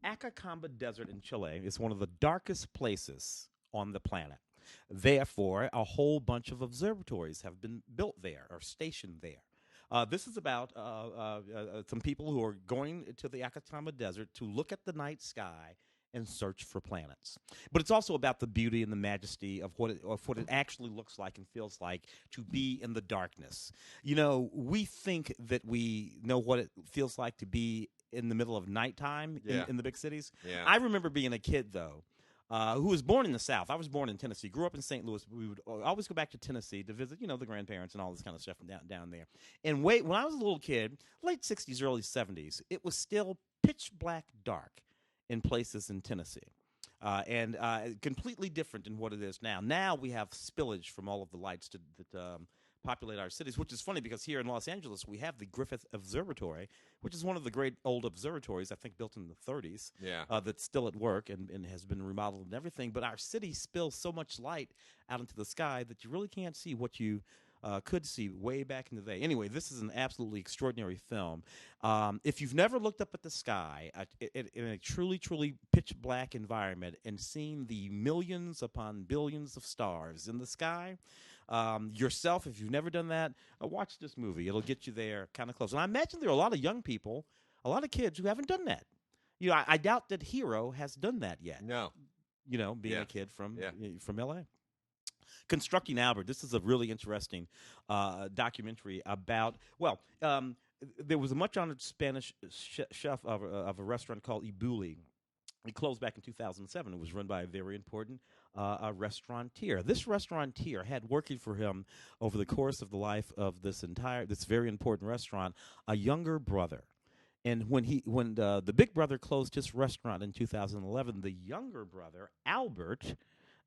Atacama Desert in Chile is one of the darkest places on the planet. Therefore, a whole bunch of observatories have been built there or stationed there. This is about some people who are going to the Atacama Desert to look at the night sky and search for planets. But it's also about the beauty and the majesty of what it actually looks like and feels like to be in the darkness. We think that we know what it feels like to be in the middle of nighttime in the big cities. Yeah. I remember being a kid, though, who was born in the South. I was born in Tennessee, grew up in St. Louis. We would always go back to Tennessee to visit, the grandparents and all this kind of stuff down there. And when I was a little kid, late 60s, early 70s, it was still pitch black dark in places in Tennessee, and completely different than what it is now. Now we have spillage from all of the lights that populate our cities, which is funny because here in Los Angeles we have the Griffith Observatory, which is one of the great old observatories, I think built in the 30s, that's still at work and has been remodeled and everything. But our city spills so much light out into the sky that you really can't see what you could see way back in the day. Anyway, this is an absolutely extraordinary film. If you've never looked up at the sky in a truly, truly pitch black environment and seen the millions upon billions of stars in the sky, yourself, if you've never done that, watch this movie. It'll get you there kind of close. And I imagine there are a lot of young people, a lot of kids who haven't done that. I doubt that Hero has done that yet. No. Being a kid from L.A. Constructing Albert. This is a really interesting documentary about, there was a much-honored Spanish chef of a restaurant called Ibuli. It closed back in 2007. It was run by a very important restaurateur. This restaurateur had working for him over the course of the life of this very important restaurant, a younger brother. And when the big brother closed his restaurant in 2011, the younger brother, Albert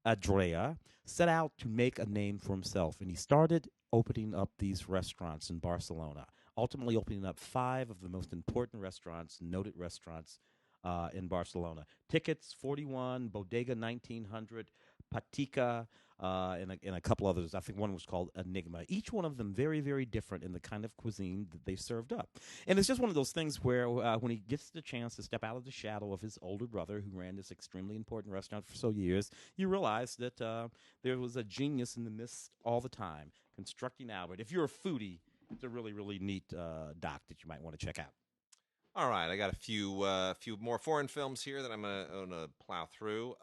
Adrea, set out to make a name for himself, and he started opening up these restaurants in Barcelona, ultimately opening up 5 of the most important restaurants, noted restaurants in Barcelona. Tickets, 41, Bodega 1900, Patika, and a couple others. I think one was called Enigma. Each one of them very, very different in the kind of cuisine that they served up. And it's just one of those things where when he gets the chance to step out of the shadow of his older brother, who ran this extremely important restaurant for so years, you realize that there was a genius in the midst all the time, Constructing Albert. If you're a foodie, it's a really, really neat doc that you might want to check out. All right, I got a few more foreign films here that I'm gonna plow through.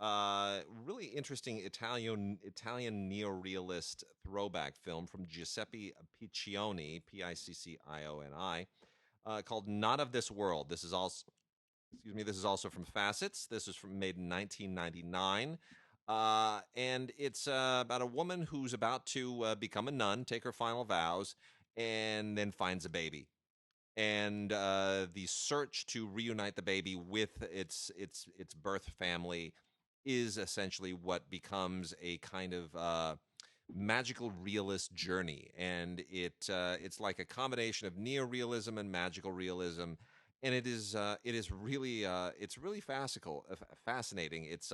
Really interesting Italian neorealist throwback film from Giuseppe Piccioni, Piccioni, called "Not of This World." This is also from Facets. This is made in 1999. And it's about a woman who's about to become a nun, take her final vows, and then finds a baby. And the search to reunite the baby with its birth family is essentially what becomes a kind of magical realist journey. And it's like a combination of neorealism and magical realism, and it is really fascinating. It's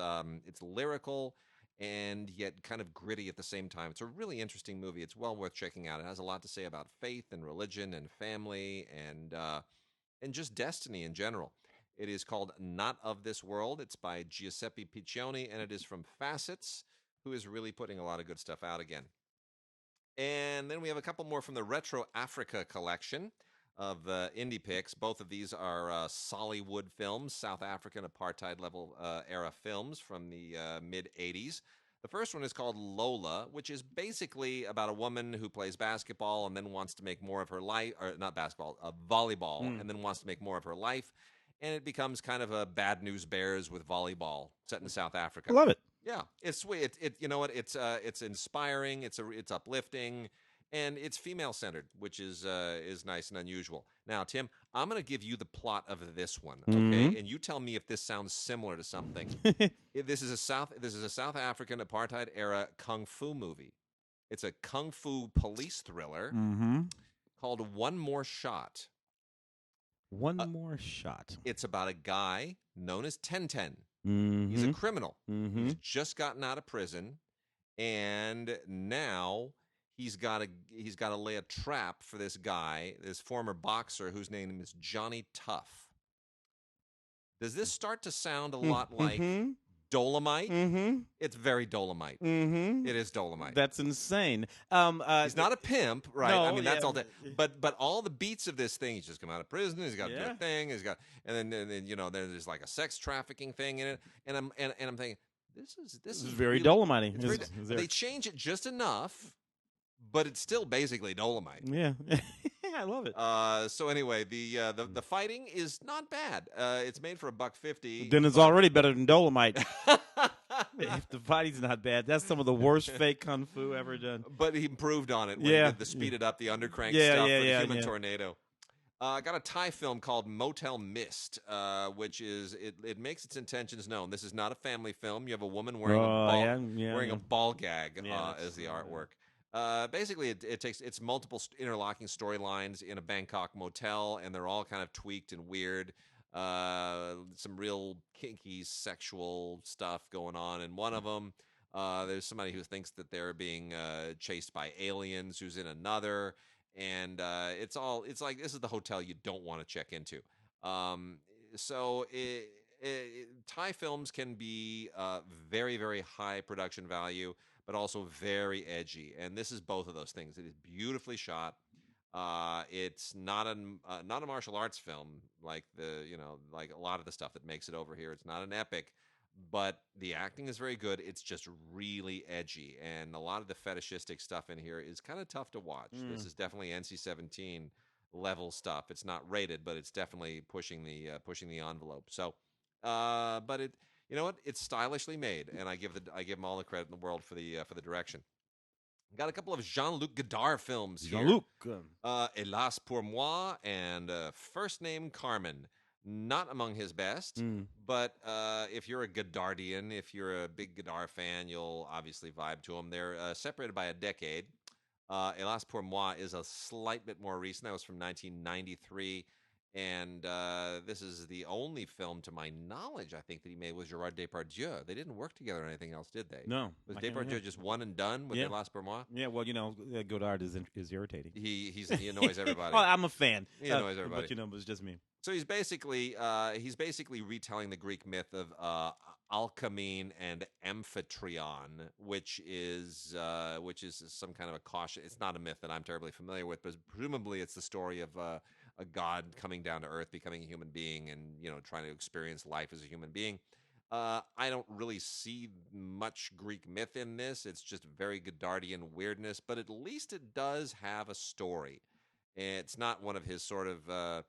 lyrical and yet kind of gritty at the same time. It's a really interesting movie. It's well worth checking out. It has a lot to say about faith and religion and family and just destiny in general. It is called Not of This World. It's by Giuseppe Piccioni, and it is from Facets, who is really putting a lot of good stuff out again. And then we have a couple more from the Retro Africa collection. of indie picks. Both of these are Sollywood films, South African apartheid level era films from the mid 80s. The first one is called Lola, which is basically about a woman who plays basketball and then wants to make more of her life, or not basketball, volleyball, and then wants to make more of her life. And it becomes kind of a Bad News Bears with volleyball set in South Africa. I love it. Yeah, it's sweet. It you know what? It's inspiring. It's uplifting. And it's female-centered, which is nice and unusual. Now, Tim, I'm going to give you the plot of this one, okay? And you tell me if this sounds similar to something. This is a South African apartheid era kung fu movie. It's a kung fu police thriller called One More Shot. One More Shot. It's about a guy known as 1010. He's a criminal. He's just gotten out of prison, and now he's got to lay a trap for this guy, this former boxer whose name is Johnny Tough. Does this start to sound a lot like Dolomite? It's very Dolomite. It is Dolomite. That's insane. He's not a pimp, right? No, I mean, that's all that. But all the beats of this thing, he's just come out of prison. He's got a good thing. He's got, and then you know, there's like a sex trafficking thing in it. And I'm thinking, this is very really, Dolomite. They change it just enough, but it's still basically Dolomite. Yeah. I love it. So anyway, the fighting is not bad. It's made for $1.50. Then it's already better than Dolomite. If the fighting's not bad, that's some of the worst fake kung fu ever done. But he improved on it when he did the speed it up, the undercrank stuff for the human tornado. I got a Thai film called Motel Mist, which is it makes its intentions known. This is not a family film. You have a woman wearing a ball gag as the artwork. Basically, it's multiple interlocking storylines in a Bangkok motel, and they're all kind of tweaked and weird. Some real kinky sexual stuff going on in one of them. There's somebody who thinks that they're being chased by aliens who's in another. And it's like this is the hotel you don't want to check into. So Thai films can be very, very high production value, but also very edgy, and this is both of those things. It is beautifully shot. It's not a martial arts film like like a lot of the stuff that makes it over here. It's not an epic, but the acting is very good. It's just really edgy, and a lot of the fetishistic stuff in here is kind of tough to watch. This is definitely NC-17 level stuff. It's not rated, but it's definitely pushing the envelope. So, but it. You know what? It's stylishly made, and I give him all the credit in the world for the direction. Got a couple of Jean-Luc Godard films here. Jean-Luc. Hélas pour moi and First Name Carmen. Not among his best, but if you're a Godardian, if you're a big Godard fan, you'll obviously vibe to him. They're separated by a decade. Hélas pour moi is a slight bit more recent. That was from 1993. And this is the only film, to my knowledge, I think, that he made with Gérard Depardieu. They didn't work together on anything else, did they? No. Was Depardieu just one and done with Hélas pour moi? Yeah, well, Godard is irritating. He annoys everybody. Well, I'm a fan. He annoys everybody. But, it was just me. So he's basically retelling the Greek myth of Alcamene and Amphitryon, which is some kind of a caution. It's not a myth that I'm terribly familiar with, but presumably it's the story of a god coming down to earth, becoming a human being, and trying to experience life as a human being. I don't really see much Greek myth in this. It's just very Godardian weirdness, but at least it does have a story. It's not one of his sort of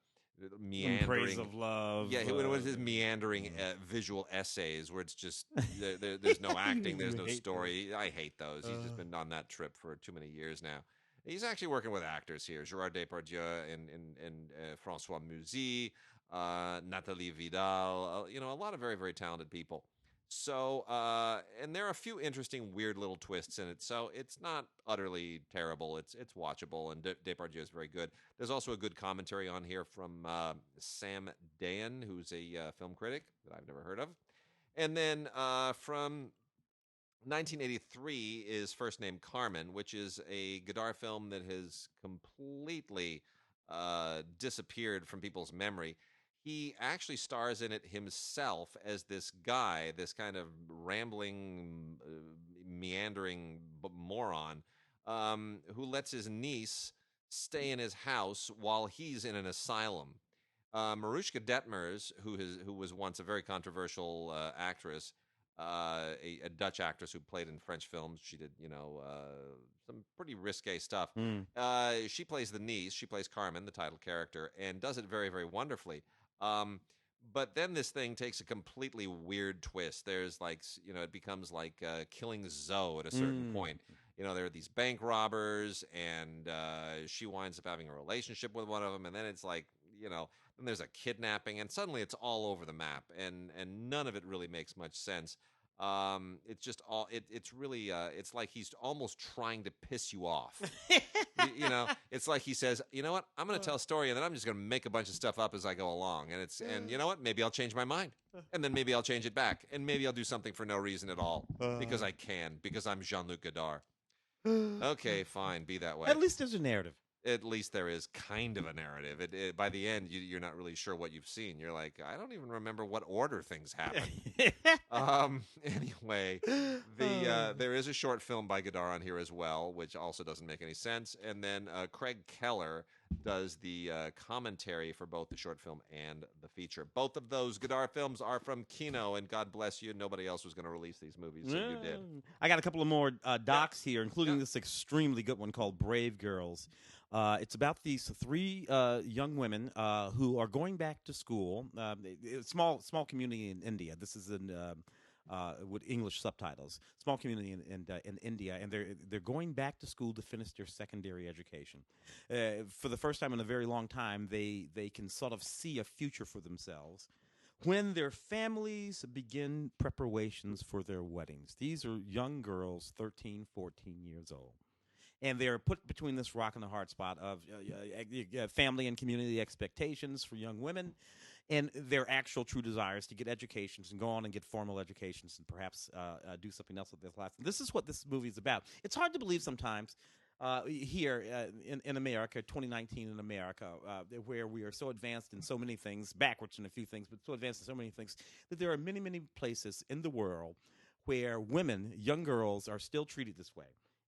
meandering praise of love. Yeah, one of his meandering visual essays where it's just there's no acting, there's no story. Those. I hate those. He's just been on that trip for too many years now. He's actually working with actors here: Gérard Depardieu and François Musy, Nathalie Vidal. A lot of very, very talented people. So, and there are a few interesting, weird little twists in it. So it's not utterly terrible. It's watchable, and Depardieu is very good. There's also a good commentary on here from Sam Dayan, who's a film critic that I've never heard of. And then from 1983 is First Name Carmen, which is a Godard film that has completely disappeared from people's memory. He actually stars in it himself as this guy, this kind of rambling, meandering moron, who lets his niece stay in his house while he's in an asylum. Marushka Detmers, who was once a very controversial actress, a Dutch actress who played in French films. She did, some pretty risque stuff. She plays the niece. She plays Carmen, the title character, and does it very, very wonderfully. But then this thing takes a completely weird twist. There's like, it becomes like Killing Zoe at a certain point. There are these bank robbers, and she winds up having a relationship with one of them, and then it's like, then there's a kidnapping, and suddenly it's all over the map, and none of it really makes much sense. It's just it's really it's like he's almost trying to piss you off. It's like he says, you know what, I'm going to tell a story, and then I'm just going to make a bunch of stuff up as I go along, and you know what, maybe I'll change my mind, and then maybe I'll change it back, and maybe I'll do something for no reason at all, because I can, because I'm Jean-Luc Godard. Okay, fine, be that way. At least there's a narrative. At least there is kind of a narrative. By the end, you're not really sure what you've seen. You're like, I don't even remember what order things happen. Anyway, there is a short film by Godard on here as well, which also doesn't make any sense. And then Craig Keller does the commentary for both the short film and the feature. Both of those Godard films are from Kino, and God bless you, nobody else was going to release these movies, so you did. I got a couple of more docs here, including this extremely good one called Brave Girls. It's about these three young women who are going back to school. Small community in India. This is in with English subtitles. Small community in India, and they're going back to school to finish their secondary education. For the first time in a very long time, they can sort of see a future for themselves when their families begin preparations for their weddings. These are young girls, 13, 14 years old. And they're put between this rock and the hard spot of family and community expectations for young women and their actual true desires to get educations and go on and get formal educations and perhaps do something else with their lives. This is what this movie is about. It's hard to believe sometimes here in America, 2019 in America, where we are so advanced in so many things, backwards in a few things, but so advanced in so many things, that there are many, many places in the world where women, young girls, are still treated this way.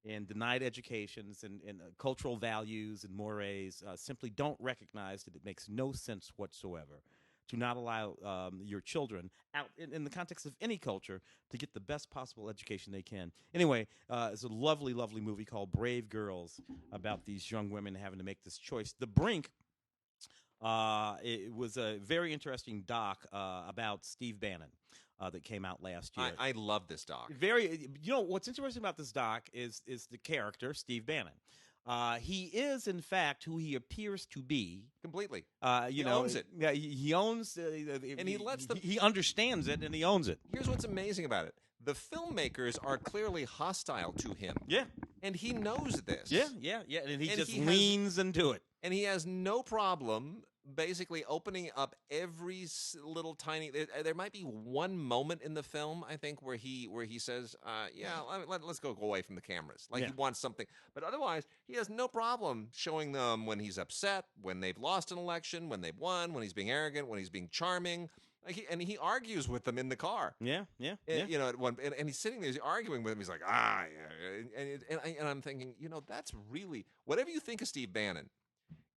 And denied educations and cultural values and mores simply don't recognize that it makes no sense whatsoever to not allow your children out in the context of any culture to get the best possible education they can. Anyway, it's a lovely, lovely movie called Brave Girls about these young women having to make this choice. The Brink, it was a very interesting doc about Steve Bannon. That came out last year. I love this doc. What's interesting about this doc is the character Steve Bannon. He is, in fact, who he appears to be. Completely. He owns it. Yeah, he owns, and he lets them. He understands it, and he owns it. Here's what's amazing about it: the filmmakers are clearly hostile to him. Yeah, and he knows this. Yeah, and he just leans into it, and he has no problem basically opening up every little tiny. There might be one moment in the film, I think, where he says, let's go away from the cameras. Like he wants something, but otherwise he has no problem showing them when he's upset, when they've lost an election, when they've won, when he's being arrogant, when he's being charming. And he argues with them in the car. Yeah. And he's sitting there, he's arguing with him. He's like, and I'm thinking, that's really, whatever you think of Steve Bannon,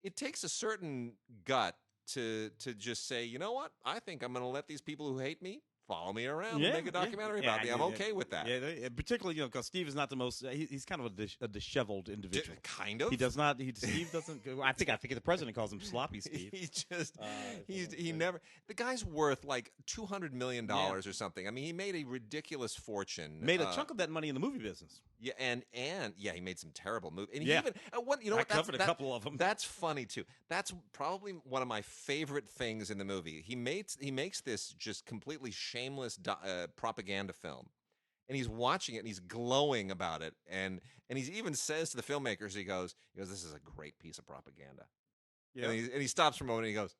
it takes a certain gut to just say, you know what? I think I'm going to let these people who hate me follow me around and make a documentary about me. I'm okay with that. Yeah, particularly, because Steve is not the most. He's kind of a disheveled individual. Kind of. He does not. Steve doesn't. I think the president calls him sloppy Steve. He never. The guy's worth like $200 million or something. I mean, he made a ridiculous fortune. Made a chunk of that money in the movie business. Yeah, and he made some terrible movies. And he even I covered a couple of them. That's funny too. That's probably one of my favorite things in the movie. He makes this just completely shameless propaganda film, and he's watching it and he's glowing about it, and he even says to the filmmakers, he goes, "This is a great piece of propaganda." Yeah, and he stops for a moment and he goes,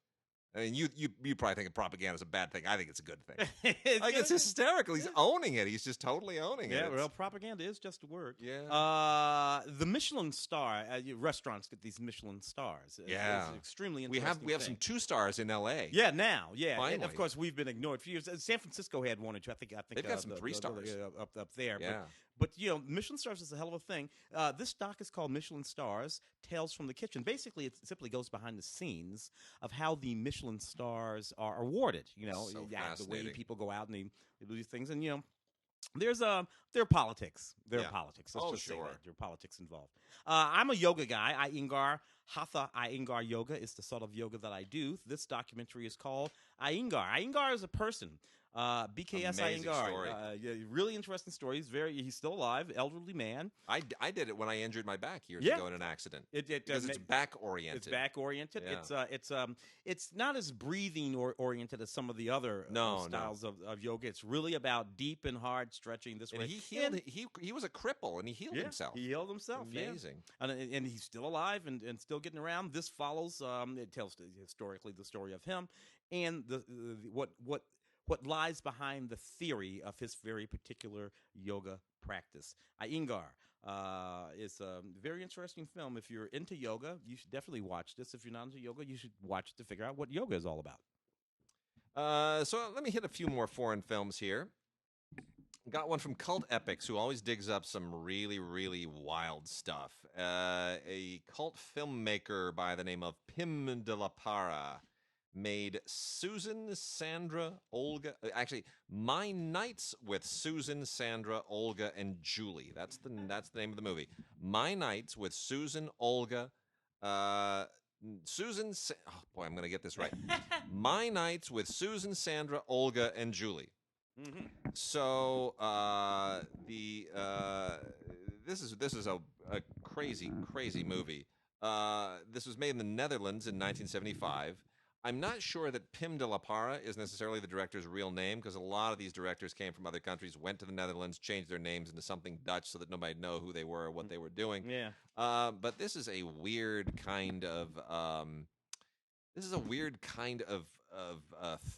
I mean, you probably think propaganda is a bad thing. I think it's a good thing. It's hysterical. He's owning it. He's just totally owning it. Yeah, well, propaganda is just a word. Yeah. The Michelin star restaurants get these Michelin stars. It's extremely interesting. We have some 2 stars in L.A. Yeah, now. Yeah, finally. And of course we've been ignored for years. San Francisco had 1 or 2. I think they've got some 3 stars up there. Yeah. But Michelin stars is a hell of a thing. This doc is called Michelin Stars: Tales from the Kitchen. Basically, it simply goes behind the scenes of how the Michelin stars are awarded. So the way people go out and they do these things, and there are politics. There are politics. Let's just say that. There are politics involved. I'm a yoga guy. Hatha Iyengar Yoga is the sort of yoga that I do. This documentary is called Iyengar. Iyengar is a person. BKS Iyengar. Really interesting story. He's still alive, elderly man. I did it when I injured my back years ago in an accident. Because it's back oriented. It's back oriented. Yeah. It's not as breathing oriented as some of the other styles of yoga. It's really about deep and hard stretching this way. He healed. He was a cripple and he healed himself. He healed himself. Amazing. Yeah. And he's still alive and still getting around. This follows. It tells historically the story of him and what lies behind the theory of his very particular yoga practice. Iyengar is a very interesting film. If you're into yoga, you should definitely watch this. If you're not into yoga, you should watch it to figure out what yoga is all about. So let me hit a few more foreign films here. Got one from Cult Epics, who always digs up some really, really wild stuff. A cult filmmaker by the name of Pim de la Parra made Susan, Sandra, Olga. Actually, My Nights with Susan, Sandra, Olga, and Julie. That's the name of the movie. My Nights with Susan, Olga, Susan. Oh boy, I'm gonna get this right. My Nights with Susan, Sandra, Olga, and Julie. Mm-hmm. So this is a crazy movie. This was made in the Netherlands in 1975. I'm not sure that Pim de la Parra is necessarily the director's real name, because a lot of these directors came from other countries, went to the Netherlands, changed their names into something Dutch so that nobody would know who they were or what they were doing. Yeah. But this is a weird kind of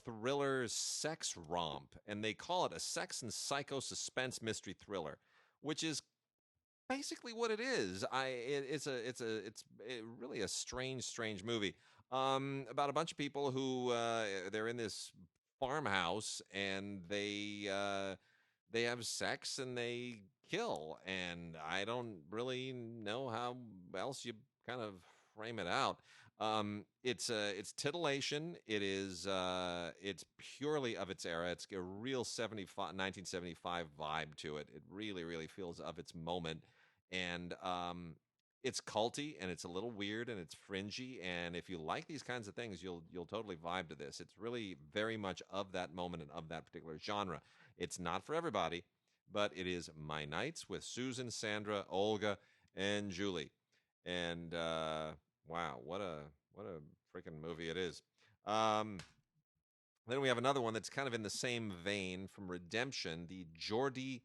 thriller sex romp, and they call it a sex and psycho suspense mystery thriller, which is basically what it is. It's really a strange movie. About a bunch of people who they're in this farmhouse and they have sex and they kill, and I don't really know how else you kind of frame it out. It's titillation. It's purely of its era. It's a real 1975 vibe to it. It really feels of its moment, and it's culty and it's a little weird and it's fringy, and if you like these kinds of things, you'll totally vibe to this. It's really very much of that moment and of that particular genre. It's not for everybody, but it is My Nights with Susan, Sandra, Olga, and Julie. And wow, what a freaking movie it is. Then we have another one that's kind of in the same vein from Redemption, the Jordi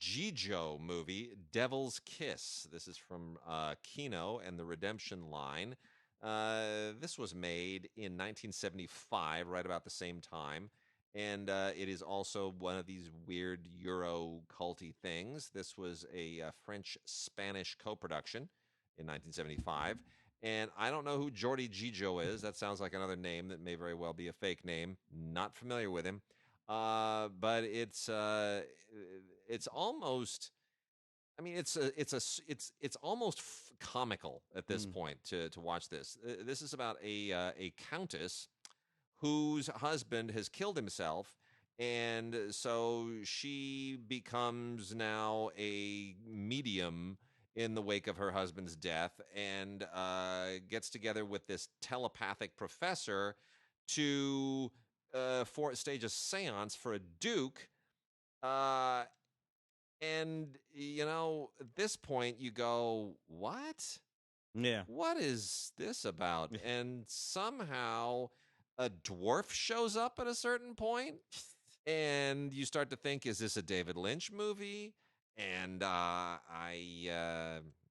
Gijo movie, Devil's Kiss. This is from Kino and the Redemption line. This was made in 1975, right about the same time. And it is also one of these weird Euro culty things. This was a French-Spanish co-production in 1975. And I don't know who Jordi Gijo is. That sounds like another name that may very well be a fake name. Not familiar with him. But it's almost, I mean, it's almost comical at this point to watch this. This is about a countess whose husband has killed himself, and so she becomes now a medium in the wake of her husband's death, and gets together with this telepathic professor to stage a seance for a duke. And, at this point you go, what? Yeah. What is this about? And somehow a dwarf shows up at a certain point, and you start to think, is this a David Lynch movie? And I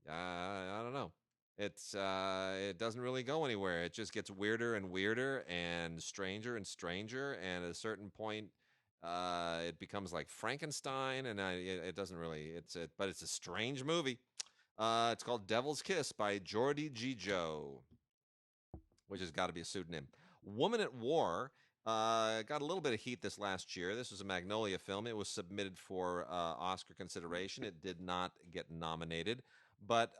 don't know. It doesn't really go anywhere. It just gets weirder and weirder and stranger, and at a certain point it becomes like Frankenstein, and it doesn't really. But it's a strange movie. It's called Devil's Kiss by Jordi Gijo, which has got to be a pseudonym. Woman at War got a little bit of heat this last year. This was a Magnolia film. It was submitted for Oscar consideration. It did not get nominated. But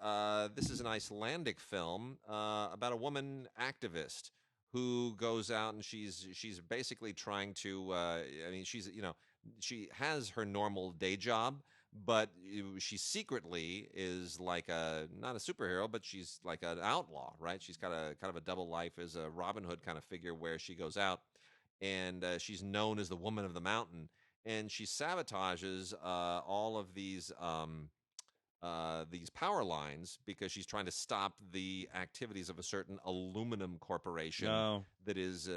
this is an Icelandic film about a woman activist who goes out and she's basically trying to. I mean, she has her normal day job, but she secretly is like not a superhero, but she's like an outlaw, right? She's got a kind of a double life as a Robin Hood kind of figure where she goes out and she's known as the Woman of the Mountain, and she sabotages all of these power lines because she's trying to stop the activities of a certain aluminum corporation that is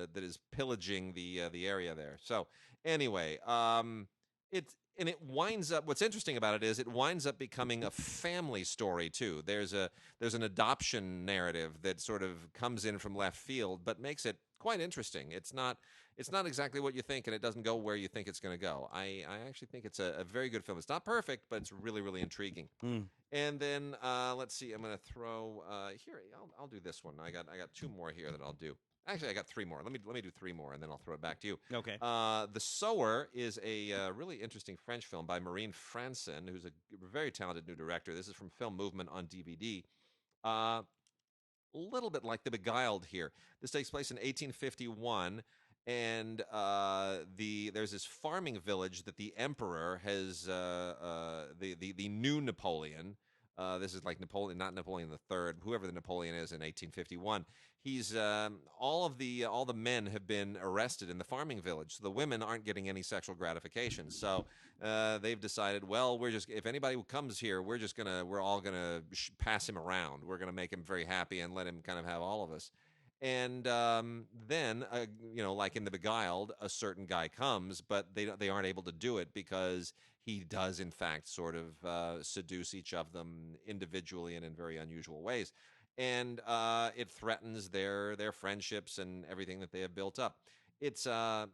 pillaging the area there. So anyway, it winds up. What's interesting about it is it winds up becoming a family story too. There's an adoption narrative that sort of comes in from left field, but makes it quite interesting. It's not exactly what you think, and it doesn't go where you think it's going to go. I actually think it's a very good film. It's not perfect, but it's really, really intriguing. And then let's see. I'm going to throw here. I'll do this one. I got two more here that I'll do. Actually, I got three more. Let me do three more, and then I'll throw it back to you. Okay. The Sower is a really interesting French film by Marine Franson, who's a very talented new director. This is from Film Movement on DVD. A little bit like The Beguiled here. This takes place in 1851. And there's this farming village that the emperor has, the new Napoleon. This is like Napoleon, not Napoleon III, whoever the Napoleon is in 1851. He's all the men have been arrested in the farming village. So the women aren't getting any sexual gratification. So they've decided, well, if anybody comes here, we're all gonna pass him around. We're gonna make him very happy and let him kind of have all of us. And then, like in The Beguiled, a certain guy comes, but they aren't able to do it because he does, in fact, sort of seduce each of them individually and in very unusual ways. And it threatens their friendships and everything that they have built up. It's a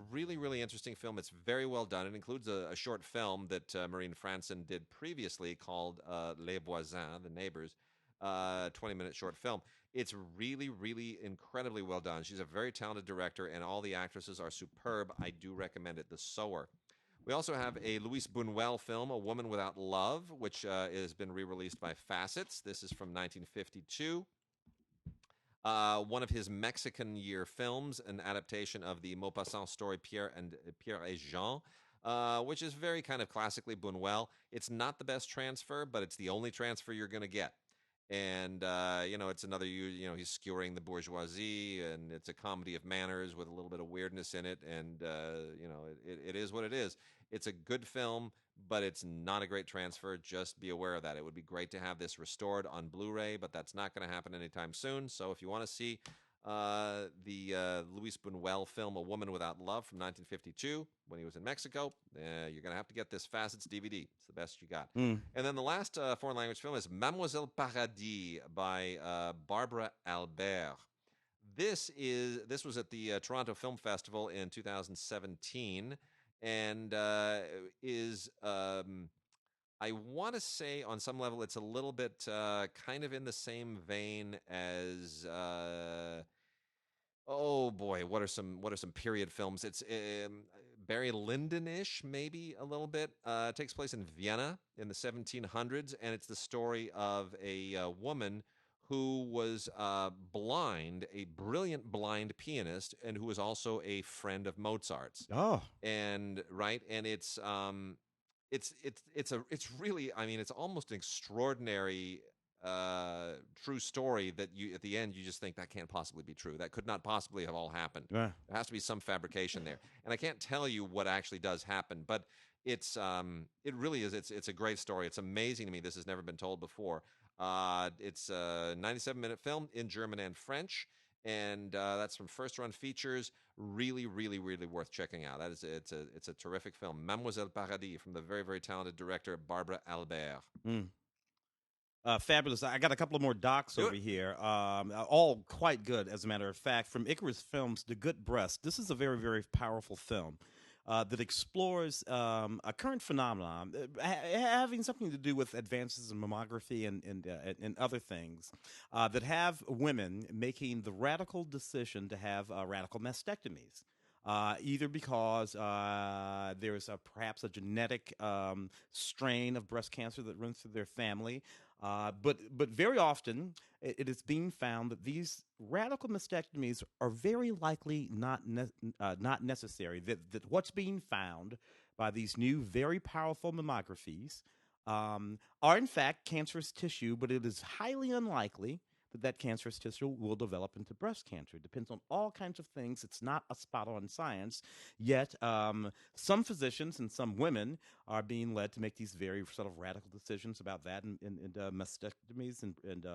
really, really interesting film. It's very well done. It includes a short film that Marine Franson did previously called Les Voisins, The Neighbors, 20-minute short film. It's really, really incredibly well done. She's a very talented director, and all the actresses are superb. I do recommend it, The Sower. We also have a Luis Buñuel film, A Woman Without Love, which has been re-released by Facets. This is from 1952. One of his Mexican year films, an adaptation of the Maupassant story Pierre et Jean, which is very kind of classically Buñuel. It's not the best transfer, but it's the only transfer you're going to get. And, it's another, he's skewering the bourgeoisie, and it's a comedy of manners with a little bit of weirdness in it. And, it is what it is. It's a good film, but it's not a great transfer. Just be aware of that. It would be great to have this restored on Blu-ray, but that's not going to happen anytime soon. So if you want to see the Luis Buñuel film, A Woman Without Love from 1952, when he was in Mexico, you're going to have to get this Facets DVD. It's the best you got. And then the last foreign language film is Mademoiselle Paradis by Barbara Albert. This was at the Toronto Film Festival in 2017, and I want to say on some level it's a little bit kind of in the same vein as oh boy, what are some period films? It's Barry Lyndon-ish, maybe a little bit. It takes place in Vienna in the 1700s, and it's the story of a woman who was blind, a brilliant blind pianist, and who was also a friend of Mozart's. Oh, and it's really, I mean, it's almost an extraordinary true story that you at the end you just think that can't possibly be true. That could not possibly have all happened. Yeah. There has to be some fabrication there, and I can't tell you what actually does happen, but it really is. It's a great story. It's amazing to me. This has never been told before. It's a 97-minute film in German and French, and that's from First Run Features. Really, really, really worth checking out. It's a terrific film. Mademoiselle Paradis from the very, very talented director Barbara Albert. Fabulous. I got a couple of more docs over here, all quite good, as a matter of fact. From Icarus Films, The Good Breast. This is a very, very powerful film that explores a current phenomenon having something to do with advances in mammography and other things that have women making the radical decision to have radical mastectomies. either because there's perhaps a genetic strain of breast cancer that runs through their family. But very often it is being found that these radical mastectomies are very likely not necessary. That what's being found by these new very powerful mammographies are in fact cancerous tissue, but it is highly unlikely that cancerous tissue will develop into breast cancer. It depends on all kinds of things. It's not a spot-on science. Yet some physicians and some women are being led to make these very sort of radical decisions about that and mastectomies and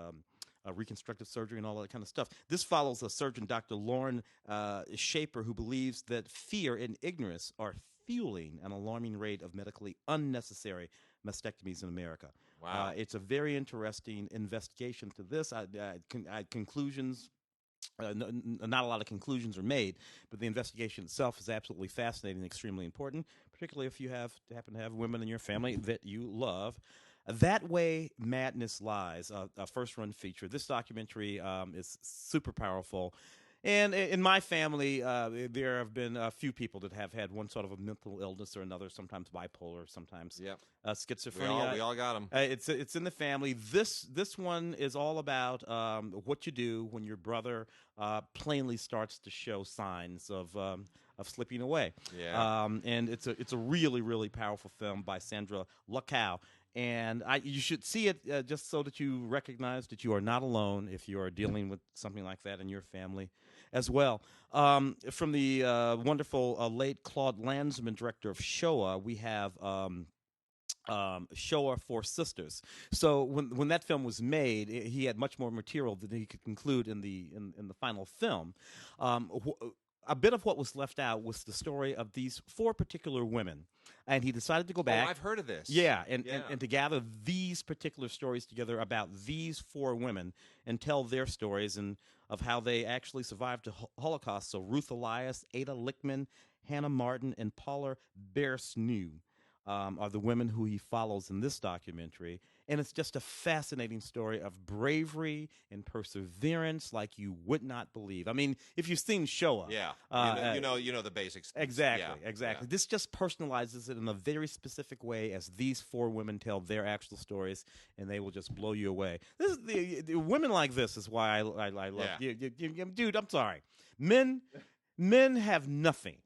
reconstructive surgery and all that kind of stuff. This follows a surgeon, Dr. Lauren Shaper, who believes that fear and ignorance are fueling an alarming rate of medically unnecessary mastectomies in America. Wow. It's a very interesting investigation to this. Conclusions, not a lot of conclusions are made, but the investigation itself is absolutely fascinating and extremely important, particularly if you happen to have women in your family that you love. That Way Madness Lies, a first-run feature. This documentary is super powerful. And in my family, there have been a few people that have had one sort of a mental illness or another, sometimes bipolar, sometimes schizophrenia. We all got them. It's in the family. This one is all about what you do when your brother plainly starts to show signs of slipping away. Yeah. And it's a really, really powerful film by Sandra Luckow. And you should see it just so that you recognize that you are not alone if you are dealing with something like that in your family as well. From the wonderful late Claude Lanzmann, director of Shoah, we have Shoah for Sisters. So when that film was made, he had much more material than he could include in the final film. A bit of what was left out was the story of these 4 particular women. And he decided to go back. Oh, I've heard of this. Yeah, and to gather these particular stories together about these 4 women and tell their stories and of how they actually survived the Holocaust. So Ruth Elias, Ada Lichtman, Hannah Martin, and Paula Bersnew are the women who he follows in this documentary. And it's just a fascinating story of bravery and perseverance like you would not believe. I mean, if you've seen Shoah. Yeah. You know the basics. Exactly. Yeah. This just personalizes it in a very specific way as these 4 women tell their actual stories, and they will just blow you away. This is the women like this is why I love you. Dude, I'm sorry. Men have nothing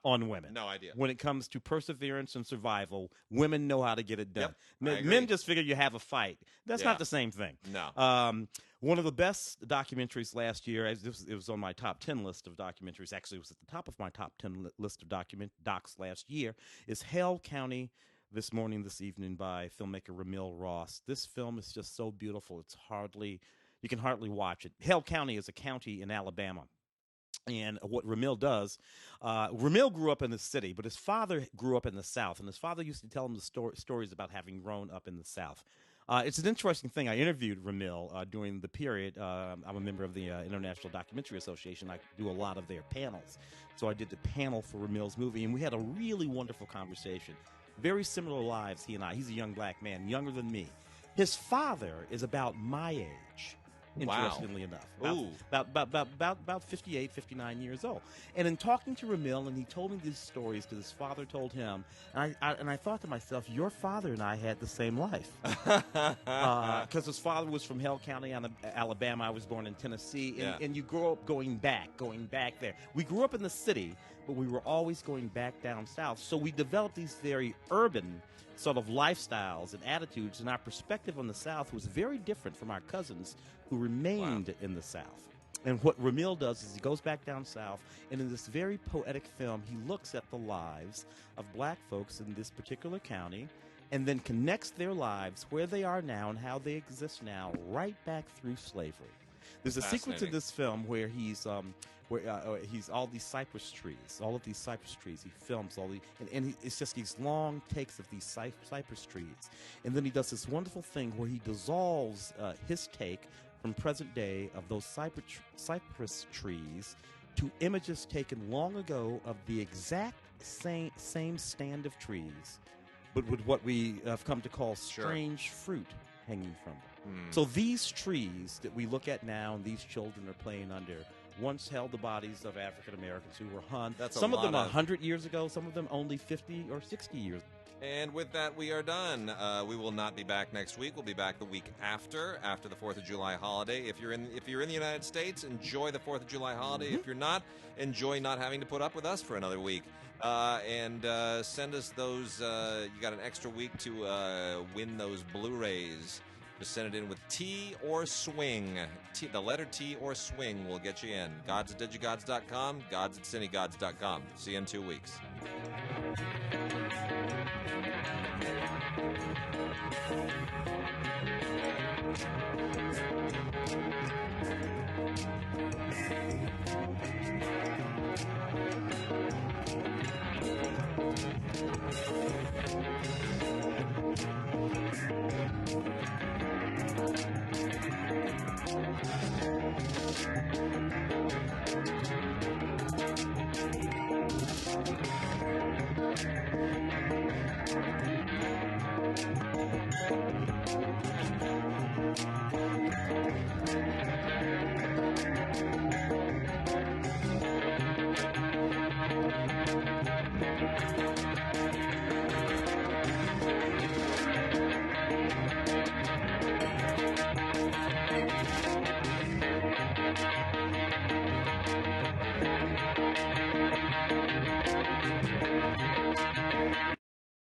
on women. No idea. When it comes to perseverance and survival, women know how to get it done. Yep, Men just figure you have a fight. That's not the same thing. No. One of the best documentaries last year, it was on my top 10 list of documentaries, actually it was at the top of my top 10 list of docs last year, is Hale County, This Evening by filmmaker Ramil Ross. This film is just so beautiful, you can hardly watch it. Hale County is a county in Alabama. And what Ramil does, Ramil grew up in the city, but his father grew up in the South, and his father used to tell him the stories about having grown up in the South. It's an interesting thing. I interviewed Ramil during the period. I'm a member of the International Documentary Association. I do a lot of their panels. So I did the panel for Ramil's movie, and we had a really wonderful conversation. Very similar lives, he and I. He's a young black man, younger than me. His father is about my age. Interestingly enough, about 58, 59 years old. And in talking to Ramil, and he told me these stories that his father told him, and I thought to myself, your father and I had the same life, because his father was from Hale County, Alabama. I was born in Tennessee, and you grow up going back there. We grew up in the city, but we were always going back down south. So we developed these very urban sort of lifestyles and attitudes, and our perspective on the South was very different from our cousins who remained in the South. And what Ramil does is he goes back down south, and in this very poetic film, he looks at the lives of black folks in this particular county and then connects their lives where they are now and how they exist now right back through slavery. There's a sequence in this film where he's all these cypress trees, he films and it's just these long takes of these cypress trees. And then he does this wonderful thing where he dissolves his take from present day of those cypress trees to images taken long ago of the exact same stand of trees, but with what we have come to call strange fruit hanging from them. So these trees that we look at now and these children are playing under once held the bodies of African Americans who were hung. That's some of them 100 years ago, some of them only 50 or 60 years. And with that, we are done. We will not be back next week. We'll be back the week after the 4th of July holiday. If you're in the United States, enjoy the 4th of July holiday. If you're not, enjoy not having to put up with us for another week. And send us those. You got an extra week to win those Blu-rays. Just send it in with T or swing. The letter T or swing will get you in. Gods at DigiGods.com, gods at CineGods.com. See you in 2 weeks.